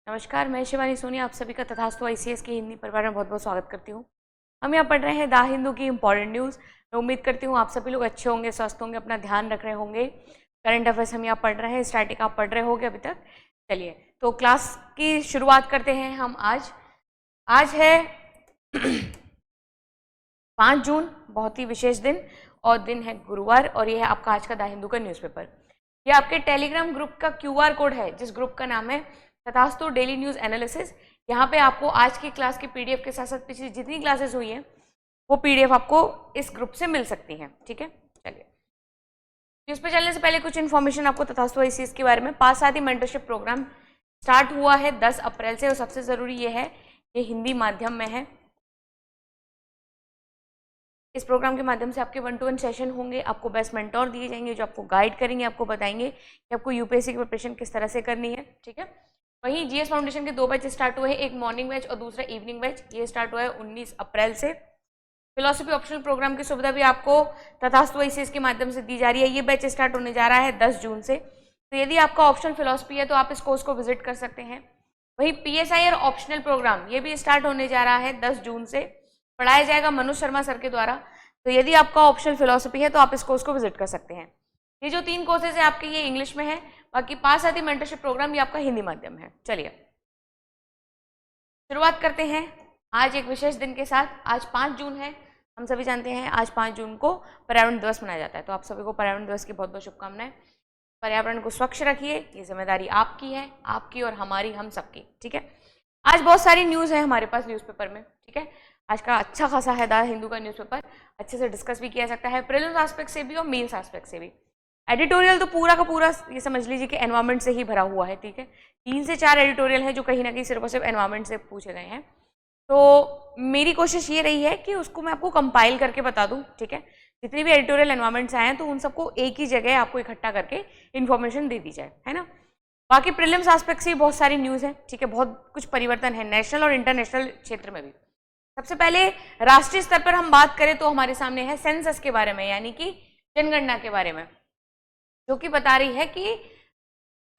नमस्कार, मैं शिवानी सोनी आप सभी का तथास्तु आईसीएस के हिंदी परिवार में बहुत बहुत स्वागत करती हूँ। हम यहाँ पढ़ रहे हैं द हिंदू की इंपॉर्टेंट न्यूज़। मैं उम्मीद करती हूँ आप सभी लोग अच्छे होंगे, स्वस्थ होंगे, अपना ध्यान रख रहे होंगे। करंट अफेयर्स हम यहाँ पढ़ रहे हैं, स्टैटिक आप पढ़ रहे होंगे अभी तक। चलिए तो क्लास की शुरुआत करते हैं हम आज है 5 जून, बहुत ही विशेष दिन और दिन है गुरुवार, और ये है आपका आज का द हिंदू का न्यूज़पेपर। ये आपके टेलीग्राम ग्रुप का QR कोड है, जिस ग्रुप का नाम है तथास्तु डेली न्यूज़ एनालिसिस। यहाँ पे आपको आज की क्लास की PDF के साथ साथ पिछली जितनी क्लासेस हुई हैं वो PDF आपको इस ग्रुप से मिल सकती हैं। ठीक है, चलिए इस पे चलने से पहले कुछ इन्फॉर्मेशन आपको तथास्तु आईसीएस के बारे में। पास साथी मेंटरशिप प्रोग्राम स्टार्ट हुआ है 10 अप्रैल से, और सबसे ज़रूरी ये है ये हिंदी माध्यम में है। इस प्रोग्राम के माध्यम से आपके 1-to-1 सेशन होंगे, आपको बेस्ट मेंटोर दिए जाएंगे जो आपको गाइड करेंगे, आपको बताएंगे कि आपको यूपीएससी की प्रिपरेशन किस तरह से करनी है। ठीक है, वहीं जीएस फाउंडेशन के 2 बैच स्टार्ट हुए हैं, एक मॉर्निंग बैच और दूसरा इवनिंग बैच। ये स्टार्ट हुआ है 19 अप्रैल से। फिलॉसफी ऑप्शनल प्रोग्राम की सुविधा भी आपको तथास्तु आईसीएस के माध्यम से दी जा रही है। ये बैच स्टार्ट होने जा रहा है 10 जून से। तो यदि आपका ऑप्शन फिलॉसफी है तो आप इस कोर्स को विजिट कर सकते हैं। वहीं PSI और ऑप्शनल प्रोग्राम ये भी स्टार्ट होने जा रहा है 10 जून से, पढ़ाया जाएगा मनोज शर्मा सर के द्वारा। तो यदि आपका ऑप्शनल फिलॉसफी है तो आप इस कोर्स को विजिट कर सकते हैं। ये जो 3 कोर्सेज है आपके ये इंग्लिश में है, बाकी पास साथी मेंटरशिप प्रोग्राम ये आपका हिंदी माध्यम है। चलिए शुरुआत करते हैं आज एक विशेष दिन के साथ। आज 5 जून है, हम सभी जानते हैं आज 5 जून को पर्यावरण दिवस मनाया जाता है। तो आप सभी को पर्यावरण दिवस की बहुत बहुत शुभकामनाएं। पर्यावरण को स्वच्छ रखिए, ये जिम्मेदारी आपकी है, आपकी और हमारी, हम सबकी। ठीक है, आज बहुत सारी न्यूज़ है हमारे पास न्यूज़पेपर में। ठीक है, आज का अच्छा खासा है द हिंदू का न्यूज़पेपर, अच्छे से डिस्कस भी किया सकता है, प्रीलिम्स एस्पेक्ट से भी और मेंस एस्पेक्ट से भी। एडिटोरियल तो पूरा का पूरा ये समझ लीजिए कि एनवायरनमेंट से ही भरा हुआ है। ठीक है, 3 से 4 एडिटोरियल है जो कहीं ना कहीं सिर्फ और सिर्फ एनवायरनमेंट से पूछे गए हैं। तो मेरी कोशिश ये रही है कि उसको मैं आपको कंपाइल करके बता दूं। ठीक है, जितने भी एडिटोरियल एनवायरनमेंट्स आए हैं तो उन सबको एक ही जगह आपको इकट्ठा करके इन्फॉर्मेशन दे दी जाए, है ना। बाकी प्रीलिम्स एस्पेक्ट से बहुत सारी न्यूज़ है। ठीक है, बहुत कुछ परिवर्तन है नेशनल और इंटरनेशनल क्षेत्र में भी। सबसे पहले राष्ट्रीय स्तर पर हम बात करें तो हमारे सामने है सेंसस के बारे में, यानी कि जनगणना के बारे में, जो कि बता रही है कि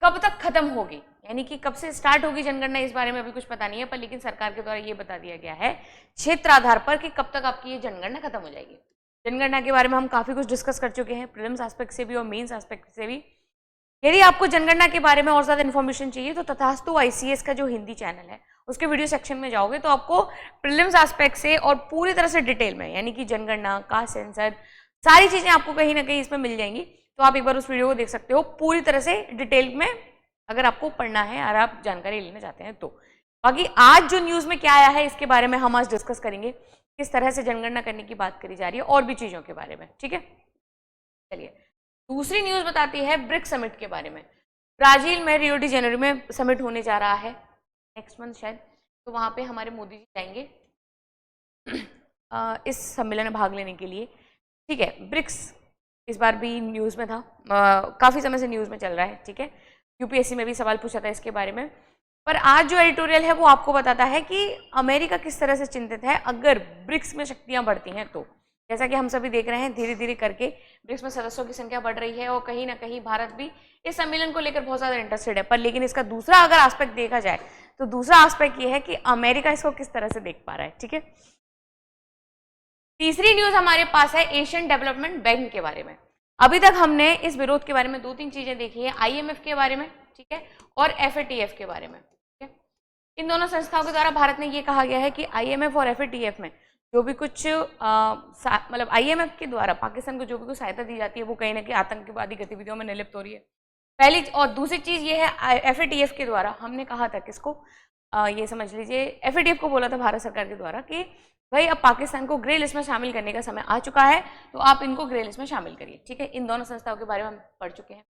कब तक खत्म होगी, यानी कि कब से स्टार्ट होगी जनगणना। इस बारे में अभी कुछ पता नहीं है, पर लेकिन सरकार के द्वारा ये बता दिया गया है क्षेत्र आधार पर कि कब तक आपकी ये जनगणना खत्म हो जाएगी। जनगणना के बारे में हम काफी कुछ डिस्कस कर चुके हैं, प्रीलिम्स एस्पेक्ट से भी और मेंस एस्पेक्ट से भी। यदि आपको जनगणना के बारे में और ज्यादा इन्फॉर्मेशन चाहिए तो तथास्तु आईसीएस का जो हिंदी चैनल है उसके वीडियो सेक्शन में जाओगे तो आपको प्रीलिम्स एस्पेक्ट से और पूरी तरह से डिटेल में, यानी कि जनगणना का सेंसर, सारी चीजें आपको कहीं ना कहीं इसमें मिल जाएंगी। तो आप एक बार उस वीडियो को देख सकते हो पूरी तरह से डिटेल में, अगर आपको पढ़ना है और आप जानकारी लेना चाहते हैं तो। बाकी आज जो न्यूज में क्या आया है इसके बारे में हम आज डिस्कस करेंगे, किस तरह से जनगणना करने की बात करी जा रही है और भी चीजों के बारे में। ठीक है, चलिए दूसरी न्यूज बताती है ब्रिक्स समिट के बारे में। ब्राजील में रियो डी जेनेरो में समिट होने जा रहा है नेक्स्ट मंथ शायद, तो वहां पे हमारे मोदी जी जाएंगे इस सम्मेलन में भाग लेने के लिए। ठीक है, ब्रिक्स इस बार भी न्यूज में था, काफी समय से न्यूज में चल रहा है। ठीक है, यूपीएससी में भी सवाल पूछा था इसके बारे में। पर आज जो एडिटोरियल है वो आपको बताता है कि अमेरिका किस तरह से चिंतित है अगर ब्रिक्स में शक्तियां बढ़ती हैं तो। जैसा कि हम सभी देख रहे हैं धीरे धीरे करके ब्रिक्स में सदस्यों की संख्या बढ़ रही है और कहीं ना कहीं भारत भी इस सम्मेलन को लेकर बहुत ज्यादा इंटरेस्टेड है। पर लेकिन इसका दूसरा अगर एस्पेक्ट देखा जाए तो दूसरा एस्पेक्ट ये है कि अमेरिका इसको किस तरह से देख पा रहा है। ठीक है, तीसरी न्यूज हमारे पास है एशियन डेवलपमेंट बैंक के बारे में। अभी तक हमने इस विरोध के बारे में 2-3 चीजें देखी है, IMF के बारे में, ठीक है, और FATF के बारे में। ठीक है, इन दोनों संस्थाओं के द्वारा भारत ने ये कहा गया है कि IMF और FATF में जो भी कुछ मतलब IMF के द्वारा पाकिस्तान को जो भी कुछ सहायता दी जाती है वो कहीं ना कहीं आतंकवादी गतिविधियों में निलिप्त हो रही है, पहली। और दूसरी चीज ये है FATF के द्वारा हमने कहा था किसको, ये समझ लीजिए FATF को बोला था भारत सरकार के द्वारा कि भाई अब पाकिस्तान को ग्रे लिस्ट में शामिल करने का समय आ चुका है, तो आप इनको ग्रे लिस्ट में शामिल करिए। ठीक है, इन दोनों संस्थाओं के बारे में हम पढ़ चुके हैं।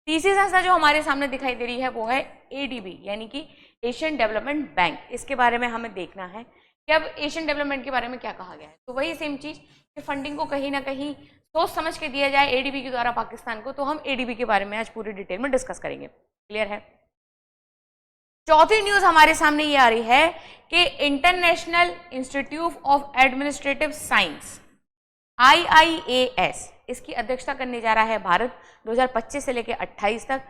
तीसरी संस्था जो हमारे सामने दिखाई दे रही है वो है ADB, यानी कि एशियन डेवलपमेंट बैंक। इसके बारे में हमें देखना है कि अब एशियन डेवलपमेंट के बारे में क्या कहा गया है। तो वही सेम चीज कि फंडिंग को कहीं ना कहीं सोच समझ के दिया जाए ADB के द्वारा पाकिस्तान को। तो हम ADB के बारे में आज पूरी डिटेल में डिस्कस करेंगे। क्लियर है। चौथी न्यूज हमारे सामने ये आ रही है कि international institute of administrative science IIAS इसकी अध्यक्षता करने जा रहा है भारत 2025 से लेकर 28 तक।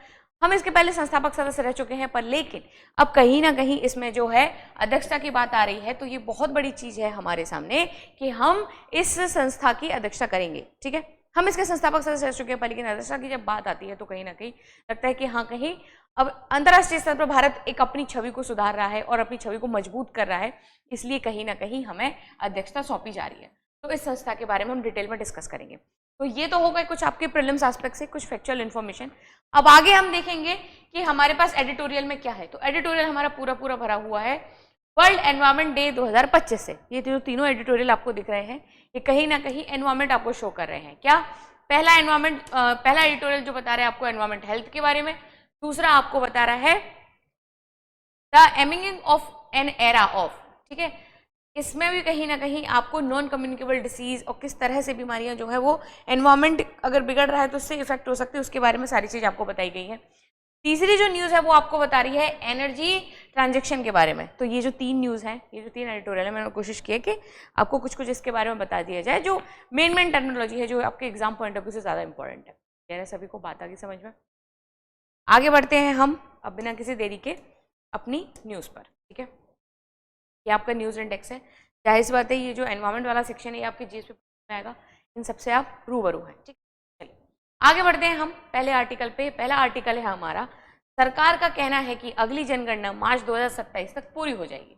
हम इसके पहले संस्थापक सदस्य रह चुके हैं, पर लेकिन अब कहीं ना कहीं इसमें जो है अध्यक्षता की बात आ रही है, तो ये बहुत बड़ी चीज है हमारे सामने कि हम इस संस्था की अध्यक्षता करेंगे। ठीक है, हम इसके संस्थापक सदस्य रह चुके हैं, पर लेकिन अध्यक्षता की जब बात आती है तो कहीं ना कहीं लगता है कि हाँ, कहीं अब अंतर्राष्ट्रीय स्तर पर भारत एक अपनी छवि को सुधार रहा है और अपनी छवि को मजबूत कर रहा है, इसलिए कहीं ना कहीं हमें अध्यक्षता सौंपी जा रही है। तो इस संस्था के बारे में हम डिटेल में डिस्कस करेंगे। तो ये तो हो गए कुछ आपके प्रीलिम्स एस्पेक्ट से, कुछ फैक्चुअल इन्फॉर्मेशन। अब आगे हम देखेंगे कि हमारे पास एडिटोरियल में क्या है। तो एडिटोरियल हमारा पूरा पूरा भरा हुआ है वर्ल्ड एनवायरमेंट डे 2025 से। ये तीनों एडिटोरियल आपको दिख रहे हैं, ये कहीं ना कहीं एनवायरमेंट आपको शो कर रहे हैं। क्या? पहला एडिटोरियल जो बता रहा है आपको एनवायरमेंट हेल्थ के बारे में, दूसरा आपको बता रहा है the aiming of an era of. ठीक है, इसमें भी कहीं ना कहीं आपको नॉन कम्युनिकेबल डिसीज और किस तरह से बीमारियां जो है वो एनवायरमेंट अगर बिगड़ रहा है तो उससे इफेक्ट हो सकती है, उसके बारे में सारी चीज आपको बताई गई है। तीसरी जो न्यूज़ है वो आपको बता रही है एनर्जी ट्रांजैक्शन के बारे में। तो ये जो 3 न्यूज़ हैं, ये जो 3 एडिटोरियल है, मैंने कोशिश की है कि आपको कुछ कुछ इसके बारे में बता दिया जाए, जो मेन टर्मिनोलॉजी है, जो आपके एग्जाम पॉइंट ऑफ व्यू से ज़्यादा इंपॉर्टेंट है। यार सभी को बात आ गई समझ में? आगे बढ़ते हैं हम अब बिना किसी देरी के अपनी न्यूज़ पर। ठीक है, ये आपका न्यूज़ इंडेक्स है। जाहिर सी बात है ये जो एनवायरमेंट वाला सेक्शन है ये आपके जीएस में आएगा, इन सबसे आप रूबरू हैं। ठीक, चलिए आगे बढ़ते हैं हम पहले आर्टिकल पे। पहला आर्टिकल है हमारा, सरकार का कहना है कि अगली जनगणना मार्च 2027 तक पूरी हो जाएगी।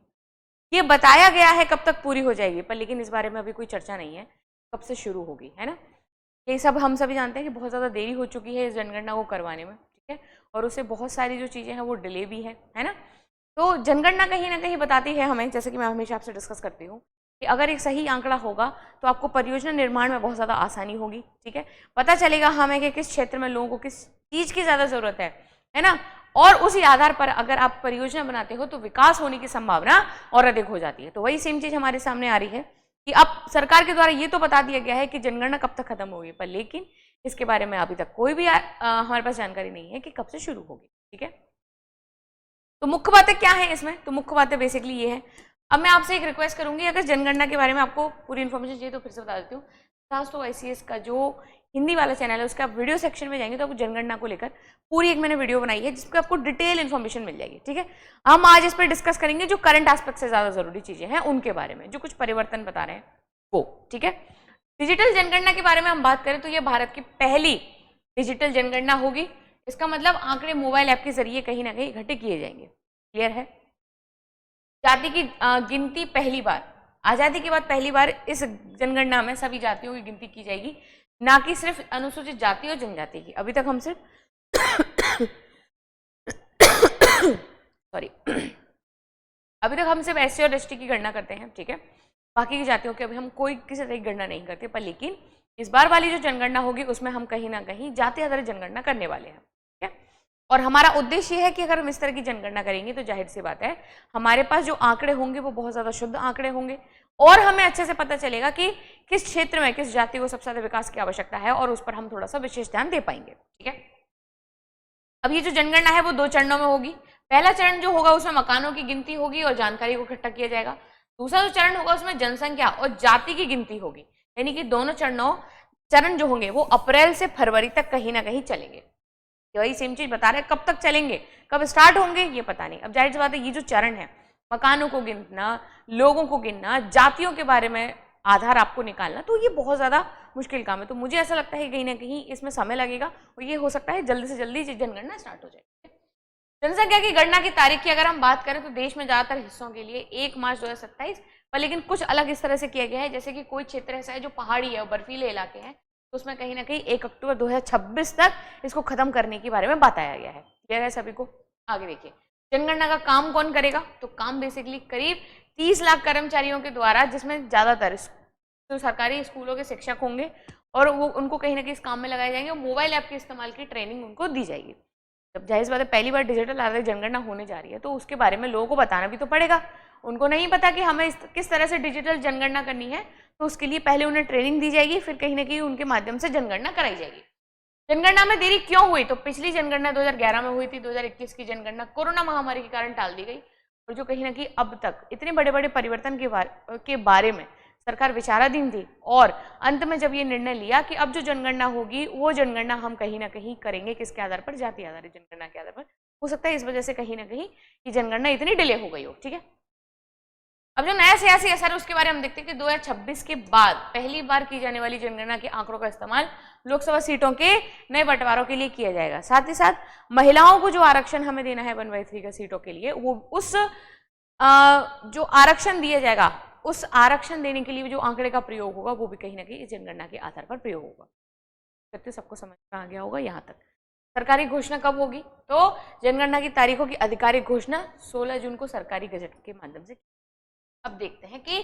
ये बताया गया है कब तक पूरी हो जाएगी, पर लेकिन इस बारे में अभी कोई चर्चा नहीं है कब से शुरू होगी, है ना। ये सब हम सभी जानते हैं कि बहुत ज़्यादा देरी हो चुकी है इस जनगणना को करवाने में। ठीक है, और उससे बहुत सारी जो चीज़ें हैं वो डिले भी है ना। तो जनगणना कहीं ना कहीं बताती है हमें, जैसे कि मैं हमेशा आपसे डिस्कस करती हूँ, कि अगर एक सही आंकड़ा होगा तो आपको परियोजना निर्माण में बहुत ज़्यादा आसानी होगी। ठीक है, पता चलेगा हमें कि किस क्षेत्र में लोगों को किस चीज़ की ज़्यादा ज़रूरत है ना। और उसी आधार पर अगर आप परियोजना बनाते हो तो विकास होने की संभावना और अधिक हो जाती है। तो वही सेम चीज़ हमारे सामने आ रही है कि अब सरकार के द्वारा ये तो बता दिया गया है कि जनगणना कब तक खत्म होगी, पर लेकिन इसके बारे में अभी तक कोई भी हमारे पास जानकारी नहीं है कि कब से शुरू होगी। ठीक है, तो मुख्य बातें क्या है इसमें? तो मुख्य बातें बेसिकली ये है। अब मैं आपसे एक रिक्वेस्ट करूंगी, अगर जनगणना के बारे में आपको पूरी इन्फॉर्मेशन चाहिए तो फिर से बता देती हूँ। तो ICS का जो हिंदी वाला चैनल है उसका वीडियो सेक्शन में जाएंगे तो आपको जनगणना को लेकर पूरी एक मैंने वीडियो बनाई है जिसमें आपको डिटेल इन्फॉर्मेशन मिल जाएगी। ठीक है, हम आज इस पर डिस्कस करेंगे जो करंट एस्पेक्ट से ज़्यादा जरूरी चीज़ें हैं उनके बारे में, जो कुछ परिवर्तन बता रहे हैं वो। ठीक है, डिजिटल जनगणना के बारे में हम बात करें तो ये भारत की पहली डिजिटल जनगणना होगी। इसका मतलब आंकड़े मोबाइल ऐप के जरिए कहीं ना कहीं इकट्ठे किए जाएंगे। क्लियर है? जाति की गिनती पहली बार, आज़ादी के बाद पहली बार इस जनगणना में सभी जातियों की गिनती की जाएगी, ना कि सिर्फ अनुसूचित जाति और जनजाति की। अभी तक हम सिर्फ सॉरी अभी तक हम सिर्फ SC और ST की गणना करते हैं। ठीक है, बाकी की जातियों की अभी हम कोई किसी तरह की गणना नहीं करते, पर लेकिन इस बार वाली जो जनगणना होगी उसमें हम कहीं ना कहीं जाति आधारित जनगणना करने वाले हैं। ठीक है, और हमारा उद्देश्य है कि अगर हम इस तरह की जनगणना करेंगे तो जाहिर सी बात है हमारे पास जो आंकड़े होंगे वो बहुत ज़्यादा शुद्ध आंकड़े होंगे और हमें अच्छे से पता चलेगा कि किस क्षेत्र में किस जाति को सबसे ज़्यादा विकास की आवश्यकता है और उस पर हम थोड़ा सा विशेष ध्यान दे पाएंगे। ठीक है, अब ये जो जनगणना है वो 2 चरणों में होगी। पहला चरण जो होगा उसमें मकानों की गिनती होगी और जानकारी को इकट्ठा किया जाएगा। दूसरा जो चरण होगा उसमें जनसंख्या और जाति की गिनती होगी, यानी कि दोनों चरण जो होंगे वो अप्रैल से फरवरी तक कहीं ना कहीं चलेंगे। वही सेम चीज बता रहे हैं, कब तक चलेंगे, कब स्टार्ट होंगे ये पता नहीं। अब जाहिर सी बात है ये जो चरण है, मकानों को गिनना, लोगों को गिनना, जातियों के बारे में आधार आपको निकालना, तो ये बहुत ज़्यादा मुश्किल काम है। तो मुझे ऐसा लगता है कहीं ना कहीं इसमें समय लगेगा और ये हो सकता है जल्दी से जल्दी जनगणना स्टार्ट हो जाए। जनसंख्या की गणना की तारीख की अगर हम बात करें तो देश में ज़्यादातर हिस्सों के लिए 1 मार्च 2027, पर लेकिन कुछ अलग इस तरह से किया गया है, जैसे कि कोई क्षेत्र ऐसा है जो पहाड़ी है और बर्फीले इलाके हैं, तो उसमें कहीं ना कहीं 1 अक्टूबर 2026 तक इसको खत्म करने के बारे में बताया गया है। क्लियर है सभी को? आगे देखिए, जनगणना का काम कौन करेगा? तो काम बेसिकली करीब 30 लाख कर्मचारियों के द्वारा, जिसमें ज़्यादातर तो सरकारी स्कूलों के शिक्षक होंगे और वो उनको कहीं ना कहीं इस काम में लगाए जाएंगे और मोबाइल ऐप के इस्तेमाल की ट्रेनिंग उनको दी जाएगी। जब जाहिर सी बात है पहली बार डिजिटल आधारित जनगणना होने जा रही है तो उसके बारे में लोगों को बताना भी तो पड़ेगा। उनको नहीं पता कि हमें किस तरह से डिजिटल जनगणना करनी है, तो उसके लिए पहले उन्हें ट्रेनिंग दी जाएगी, फिर कहीं ना कहीं उनके माध्यम से जनगणना कराई जाएगी। जनगणना में देरी क्यों हुई? तो पिछली जनगणना 2011 में हुई थी, 2021 की जनगणना कोरोना महामारी के कारण टाल दी गई और जो कहीं ना कहीं अब तक इतने बड़े बड़े परिवर्तन के बारे में सरकार विचाराधीन थी और अंत में जब ये निर्णय लिया कि अब जो जनगणना होगी वो जनगणना हम कहीं ना कहीं करेंगे, किसके आधार पर, जाति आधारित जनगणना के आधार पर। हो सकता है इस वजह से कहीं ना कहीं ये जनगणना इतनी डिले हो गई हो, ठीक है। अब जो नया सियासी असर है उसके बारे में हम देखते हैं कि 2026 के बाद पहली बार की जाने वाली जनगणना के आंकड़ों का इस्तेमाल लोकसभा सीटों के नए बंटवारों के लिए किया जाएगा। साथ ही साथ महिलाओं को जो आरक्षण हमें देना है 1/3 का सीटों के लिए, वो उस जो आरक्षण दिया जाएगा उस आरक्षण देने के लिए जो आंकड़े का प्रयोग होगा वो भी कहीं ना कहीं इस जनगणना के आधार पर प्रयोग होगा। करते सबको समझ में आ गया होगा यहाँ तक। सरकारी घोषणा कब होगी? तो जनगणना की तारीखों की आधिकारिक घोषणा 16 जून को सरकारी गजट के माध्यम से। अब देखते हैं कि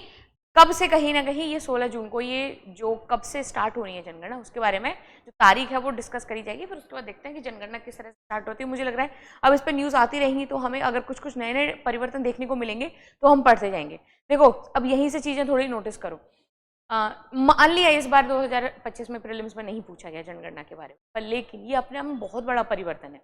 कब से, कहीं ना कहीं ये 16 जून को ये जो कब से स्टार्ट हो रही है जनगणना, उसके बारे में जो तारीख है वो डिस्कस करी जाएगी। फिर उसके बाद देखते हैं कि जनगणना किस तरह से स्टार्ट होती है। मुझे लग रहा है अब इस पर न्यूज़ आती रहेंगी तो हमें अगर कुछ कुछ नए नए परिवर्तन देखने को मिलेंगे तो हम पढ़ते जाएंगे। देखो अब यहीं से चीज़ें थोड़ी नोटिस करो। मान लिया इस बार 2025 में प्रीलिम्स में नहीं पूछा गया जनगणना के बारे में, पर लेकिन ये अपने आप में बहुत बड़ा परिवर्तन है।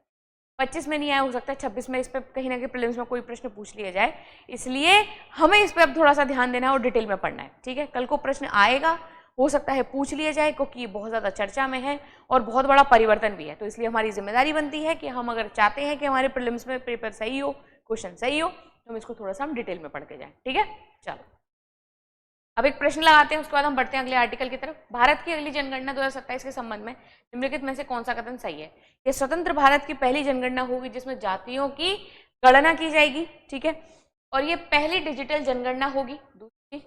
25 में नहीं आया, हो सकता है 26 में इस पर कहीं ना कहीं प्रीलिम्स में कोई प्रश्न पूछ लिया जाए, इसलिए हमें इस पर अब थोड़ा सा ध्यान देना है और डिटेल में पढ़ना है, ठीक है। कल को प्रश्न आएगा, हो सकता है पूछ लिया जाए, क्योंकि ये बहुत ज़्यादा चर्चा में है और बहुत बड़ा परिवर्तन भी है। तो इसलिए हमारी जिम्मेदारी बनती है कि हम अगर चाहते हैं कि हमारे प्रीलिम्स में पेपर सही हो, क्वेश्चन सही हो, तो हम इसको थोड़ा सा हम डिटेल में पढ़ के जाएं, ठीक है। चलो अब एक प्रश्न लगाते हैं, उसके बाद हम बढ़ते हैं अगले आर्टिकल की तरफ। भारत की अगली जनगणना 2027 के संबंध में निम्नलिखित में से कौन सा कथन सही है? ये स्वतंत्र भारत की पहली जनगणना होगी जिसमें जातियों की गणना की जाएगी, ठीक है, और ये पहली डिजिटल जनगणना होगी। दूसरी,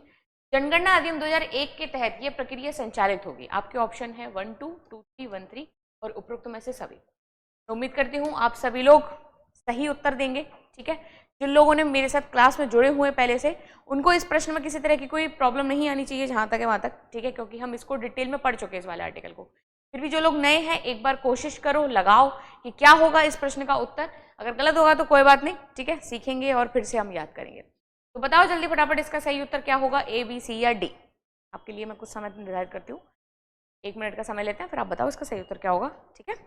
जनगणना अधिनियम 2001 के तहत ये प्रक्रिया संचालित होगी। आपके ऑप्शन है 1, 2, 2, 3, 1, 3 और उपरोक्त में से सभी। तो उम्मीद करती हूँ आप सभी लोग सही उत्तर देंगे, ठीक है। जिन लोगों ने मेरे साथ क्लास में जुड़े हुए पहले से, उनको इस प्रश्न में किसी तरह की कोई प्रॉब्लम नहीं आनी चाहिए, जहाँ तक है वहाँ तक, ठीक है, क्योंकि हम इसको डिटेल में पढ़ चुके हैं इस वाले आर्टिकल को। फिर भी जो लोग नए हैं एक बार कोशिश करो, लगाओ कि क्या होगा इस प्रश्न का उत्तर। अगर गलत होगा तो कोई बात नहीं, ठीक है, सीखेंगे और फिर से हम याद करेंगे। तो बताओ जल्दी फटाफट इसका सही उत्तर क्या होगा, A, B, C या D? आपके लिए मैं कुछ समय निर्धारित करती हूँ, 1 मिनट का समय लेते हैं, फिर आप बताओ इसका सही उत्तर क्या होगा, ठीक है।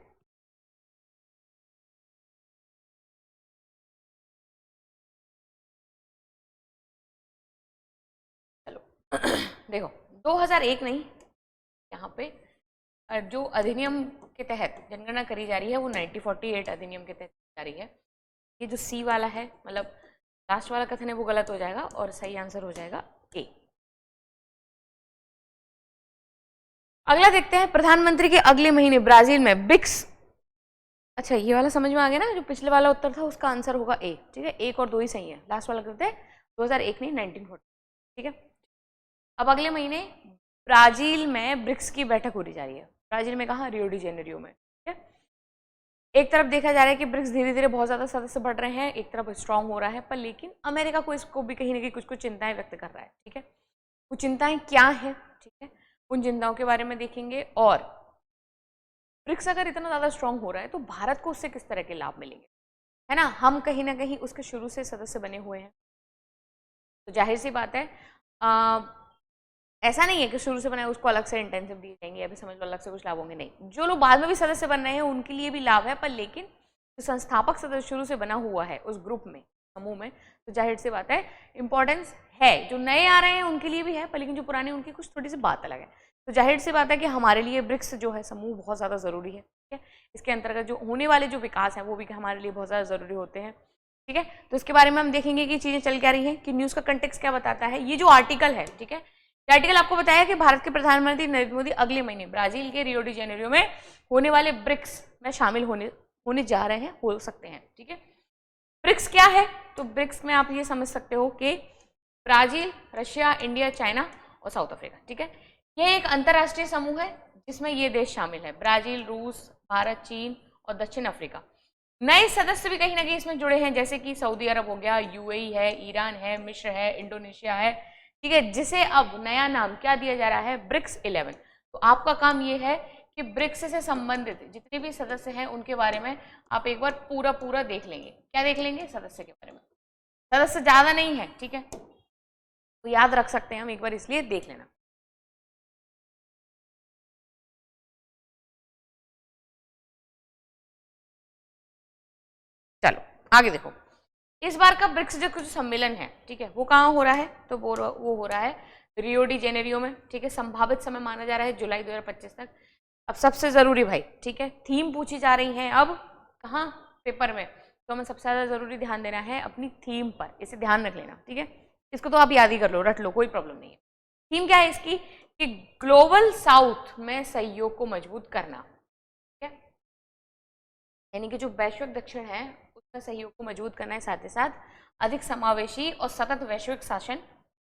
देखो 2001 नहीं, यहाँ पे जो अधिनियम के तहत जनगणना करी जा रही है वो 1948 अधिनियम के तहत की जा रही है। ये जो सी वाला है, मतलब लास्ट वाला कथन है, वो गलत हो जाएगा और सही आंसर हो जाएगा ए। अगला देखते हैं, प्रधानमंत्री के अगले महीने ब्राजील में ब्रिक्स। अच्छा ये वाला समझ में आ गया ना, जो पिछले वाला उत्तर था उसका आंसर होगा ए, ठीक है। 1 और 2 ही सही है, लास्ट वाला करते हैं 2001 नहीं 1940, ठीक है। अब अगले महीने ब्राजील में ब्रिक्स की बैठक होने जा रही है। ब्राजील में कहाँ? रियो डी जेनेरियो में, ठीक है। एक तरफ देखा जा रहा है कि ब्रिक्स धीरे धीरे बहुत ज़्यादा सदस्य बढ़ रहे हैं, एक तरफ स्ट्रांग हो रहा है, पर लेकिन अमेरिका को इसको भी कहीं ना कहीं कुछ कुछ चिंताएं व्यक्त कर रहा है, ठीक है। वो चिंताएं क्या है, ठीक है, उन चिंताओं के बारे में देखेंगे। और ब्रिक्स अगर इतना ज़्यादा स्ट्रांग हो रहा है तो भारत को उससे किस तरह के लाभ मिलेंगे, है ना। हम कहीं ना कहीं उसके शुरू से सदस्य बने हुए हैं, तो जाहिर सी बात है ऐसा नहीं है कि शुरू से बनाए उसको अलग से इंटेंसिव दिए जाएंगे, अभी समझ लो अलग से कुछ लाभ होंगे, नहीं। जो लोग बाद में भी सदस्य बन रहे हैं उनके लिए भी लाभ है, पर लेकिन जो संस्थापक सदस्य शुरू से बना हुआ है उस ग्रुप में, समूह में, तो जाहिर सी बात है इंपॉर्टेंस है। जो नए आ रहे हैं उनके लिए भी है, पर लेकिन जो पुराने उनकी कुछ थोड़ी सी बात अलग है। तो जाहिर सी बात है कि हमारे लिए ब्रिक्स जो है समूह बहुत ज़्यादा ज़रूरी है, ठीक है। इसके अंतर्गत जो होने वाले जो विकास हैं वो भी हमारे लिए बहुत ज़्यादा ज़रूरी होते हैं, ठीक है। तो इसके बारे में हम देखेंगे कि चीज़ें चल क्या रही हैं, कि न्यूज़ का कंटेक्स्ट क्या बताता है। ये जो आर्टिकल है, ठीक है, आर्टिकल आपको बताया कि भारत के प्रधानमंत्री नरेंद्र मोदी अगले महीने ब्राजील के रियो डी जेनेरियो में होने वाले ब्रिक्स में शामिल होने जा रहे हैं, हो सकते हैं, ठीक है। ब्रिक्स क्या है? तो ब्रिक्स में आप ये समझ सकते हो कि ब्राजील, रशिया, इंडिया, चाइना और साउथ अफ्रीका, ठीक है। यह एक अंतर्राष्ट्रीय समूह है जिसमें ये देश शामिल है, ब्राजील, रूस, भारत, चीन और दक्षिण अफ्रीका। नए सदस्य भी कहीं ना कहीं इसमें जुड़े हैं, जैसे कि सऊदी अरब हो गया, यूएई है, ईरान है, मिस्र है, इंडोनेशिया है, ठीक है, जिसे अब नया नाम क्या दिया जा रहा है, ब्रिक्स 11। तो आपका काम ये है कि ब्रिक्स से संबंधित जितने भी सदस्य हैं उनके बारे में आप एक बार पूरा देख लेंगे। क्या देख लेंगे? सदस्य के बारे में। सदस्य ज़्यादा नहीं है, ठीक है, तो याद रख सकते हैं हम एक बार, इसलिए देख लेना। चलो आगे देखो, इस बार का ब्रिक्स जो कुछ सम्मेलन है, ठीक है, वो कहाँ हो रहा है? तो वो हो रहा है रियो डी जेनेरियो में, ठीक है। संभावित समय माना जा रहा है जुलाई 2025 तक। अब सबसे जरूरी भाई, ठीक है, थीम पूछी जा रही है अब कहाँ, पेपर में, तो हमें सबसे ज्यादा जरूरी ध्यान देना है अपनी थीम पर, इसे ध्यान रख लेना, ठीक है। इसको तो आप याद ही कर लो, रट लो, कोई प्रॉब्लम नहीं है। थीम क्या है इसकी, कि ग्लोबल साउथ में सहयोग को मजबूत करना, ठीक है, यानी कि जो वैश्विक दक्षिण है उसमें सहयोग को मजबूत करना है, साथ ही साथ अधिक समावेशी और सतत वैश्विक शासन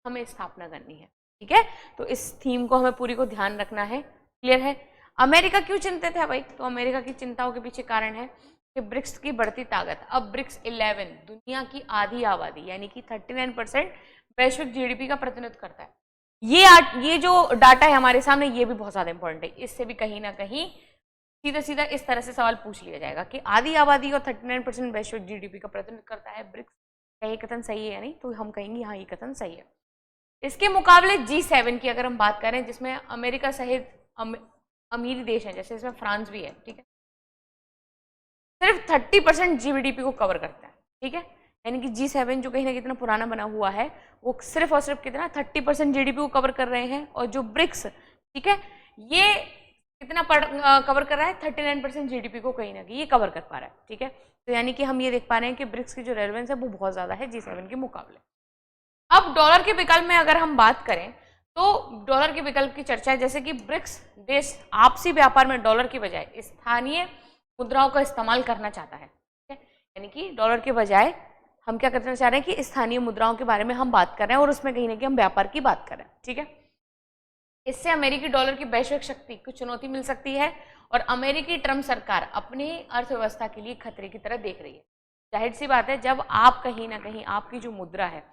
हमें स्थापना करनी है, ठीक है। तो इस थीम को हमें पूरी को ध्यान रखना है, क्लियर है। अमेरिका क्यों चिंतित है भाई, तो अमेरिका की चिंताओं के पीछे कारण है कि ब्रिक्स की बढ़ती ताकत, अब ब्रिक्स 11 दुनिया की आधी आबादी यानी कि 39% वैश्विक जीडीपी का प्रतिनिधित्व करता है। ये जो डाटा है हमारे सामने, ये भी बहुत ज्यादा इंपॉर्टेंट है। इससे भी कहीं ना कहीं सीधा सीधा इस तरह से सवाल पूछ लिया जाएगा कि आधी आबादी और 39% वैश्विक जीडीपी का प्रतिनिधित्व करता है ब्रिक्स, क्या ये कथन सही है या नहीं, तो हम कहेंगे हाँ ये कथन सही है। इसके मुकाबले G7 की अगर हम बात करें, जिसमें अमेरिका सहित अमीरी देश हैं, जैसे इसमें फ्रांस भी है, ठीक है, सिर्फ 30% जीडीपी को कवर करता है, ठीक है। यानी कि G7 जो कहीं ना कितना पुराना बना हुआ है, वो सिर्फ और सिर्फ कितना 30% जीडीपी को कवर कर रहे हैं, और जो ब्रिक्स, ठीक है, ये कितना कवर कर रहा है, 39% जीडीपी को कहीं ना कहीं ये कवर कर पा रहा है, ठीक है। तो यानी कि हम ये देख पा रहे हैं कि ब्रिक्स की जो रेलेवेंस है वो बहुत ज्यादा है G7 के मुकाबले। अब डॉलर के विकल्प में अगर हम बात करें, तो डॉलर के विकल्प की चर्चा है, जैसे कि ब्रिक्स देश आपसी व्यापार में डॉलर की बजाय स्थानीय मुद्राओं का इस्तेमाल करना चाहता है, ठीक है। यानी कि डॉलर के बजाय हम क्या करना चाह रहे हैं कि स्थानीय मुद्राओं के बारे में हम बात कर रहे हैं, और उसमें कहीं ना कहीं हम व्यापार की बात कर रहे हैं, ठीक है। इससे अमेरिकी डॉलर की वैश्विक शक्ति को चुनौती मिल सकती है, और अमेरिकी ट्रम्प सरकार अपनी अर्थव्यवस्था के लिए खतरे की तरह देख रही है। जाहिर सी बात है, जब आप कहीं ना कहीं आपकी जो मुद्रा है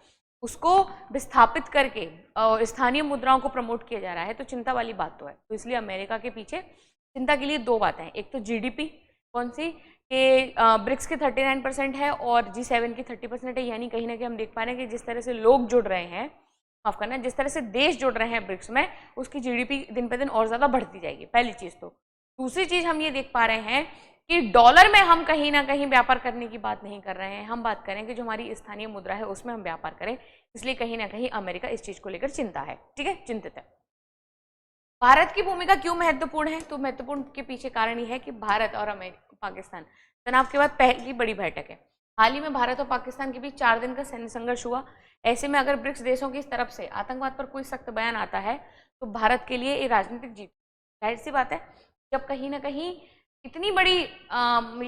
उसको विस्थापित करके स्थानीय मुद्राओं को प्रमोट किया जा रहा है, तो चिंता वाली बात तो है। तो इसलिए अमेरिका के पीछे चिंता के लिए दो बातें हैं, एक तो जीडीपी कौन सी, कि ब्रिक्स की 39% है और G7 की 30% है, यानी कहीं ना कहीं हम देख पा रहे हैं कि जिस तरह से लोग जुड़ रहे हैं, माफ करना, जिस तरह से देश जुड़ रहे हैं ब्रिक्स में, उसकी जीडीपी दिन पे दिन और ज्यादा बढ़ती जाएगी, पहली चीज। तो दूसरी चीज हम ये देख पा रहे हैं कि डॉलर में हम कहीं ना कहीं व्यापार करने की बात नहीं कर रहे हैं, हम बात करें कि जो हमारी स्थानीय मुद्रा है उसमें हम व्यापार करें, इसलिए कहीं ना कहीं अमेरिका इस चीज को लेकर चिंता है, ठीक है, चिंतित है। भारत की भूमिका क्यों महत्वपूर्ण है, तो महत्वपूर्ण के पीछे कारण ये है कि भारत और पाकिस्तान तनाव के बाद पहली बड़ी बैठक है। हाल ही में भारत और पाकिस्तान के बीच 4 दिन का सैन्य संघर्ष हुआ। ऐसे में अगर ब्रिक्स देशों की तरफ से आतंकवाद पर कोई सख्त बयान आता है, तो भारत के लिए ये राजनीतिक जीत। जाहिर सी बात है, जब कहीं ना कहीं इतनी बड़ी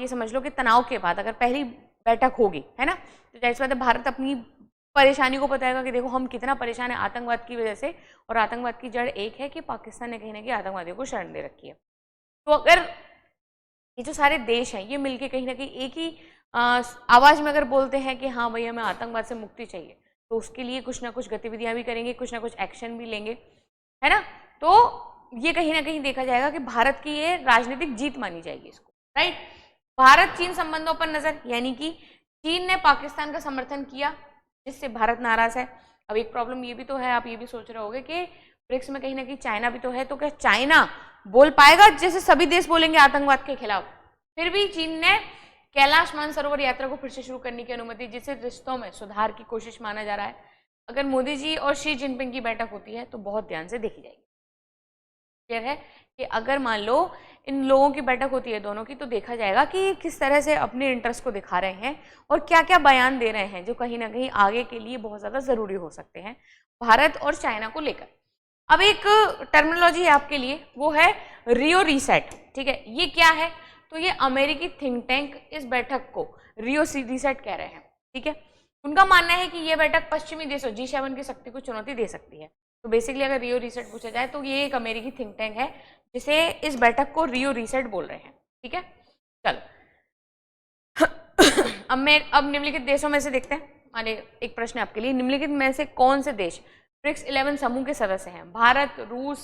ये समझ लो कि तनाव के बाद अगर पहली बैठक होगी, है ना, तो जाहिर सी बात है भारत अपनी परेशानी को बताएगा कि देखो हम कितना परेशान है आतंकवाद की वजह से, और आतंकवाद की जड़ एक है कि पाकिस्तान ने कहीं ना कहीं आतंकवादियों को शरण दे रखी है। तो अगर ये जो सारे देश हैं ये मिलके कहीं ना कहीं एक ही आवाज में अगर बोलते हैं कि हाँ भाई हमें आतंकवाद से मुक्ति चाहिए, तो उसके लिए कुछ ना कुछ गतिविधियां भी करेंगे, कुछ ना कुछ एक्शन भी लेंगे, है ना। तो ये कहीं ना कहीं देखा जाएगा कि भारत की ये राजनीतिक जीत मानी जाएगी इसको, राइट। भारत चीन संबंधों पर नजर, यानी कि चीन ने पाकिस्तान का समर्थन किया, जिससे भारत नाराज है। अब एक प्रॉब्लम ये भी तो है, आप ये भी सोच रहे होंगे कि ब्रिक्स में कहीं ना कहीं चाइना भी तो है, तो क्या चाइना बोल पाएगा जैसे सभी देश बोलेंगे आतंकवाद के खिलाफ। फिर भी चीन ने कैलाश मानसरोवर यात्रा को फिर से शुरू करने की अनुमति, जिससे रिश्तों में सुधार की कोशिश माना जा रहा है। अगर मोदी जी और शी जिनपिंग की बैठक होती है तो बहुत ध्यान से देखी जाएगी। क्लियर है कि अगर मान लो इन लोगों की बैठक होती है दोनों की, तो देखा जाएगा कि किस तरह से अपने इंटरेस्ट को दिखा रहे हैं और क्या क्या बयान दे रहे हैं जो कहीं ना कहीं आगे के लिए बहुत ज्यादा जरूरी हो सकते हैं भारत और चाइना को लेकर। अब एक टर्मिनोलॉजी है आपके लिए, वो है रियो रीसेट, ठीक है। ये क्या है, तो ये अमेरिकी थिंक टैंक इस बैठक को रियो रीसेट कह रहे हैं, ठीक है। उनका मानना है कि ये बैठक पश्चिमी देशों G7 की शक्ति को चुनौती दे सकती है। तो बेसिकली अगर रियो रीसेट पूछा जाए तो ये एक अमेरिकी थिंक टैंक है जिसे इस बैठक को रियो रीसेट बोल रहे हैं, ठीक है। चलो अब निम्नलिखित देशों में से देखते हैं, माने एक प्रश्न आपके लिए, निम्नलिखित में से कौन से देश ब्रिक्स 11 समूह के सदस्य हैं? भारत, रूस,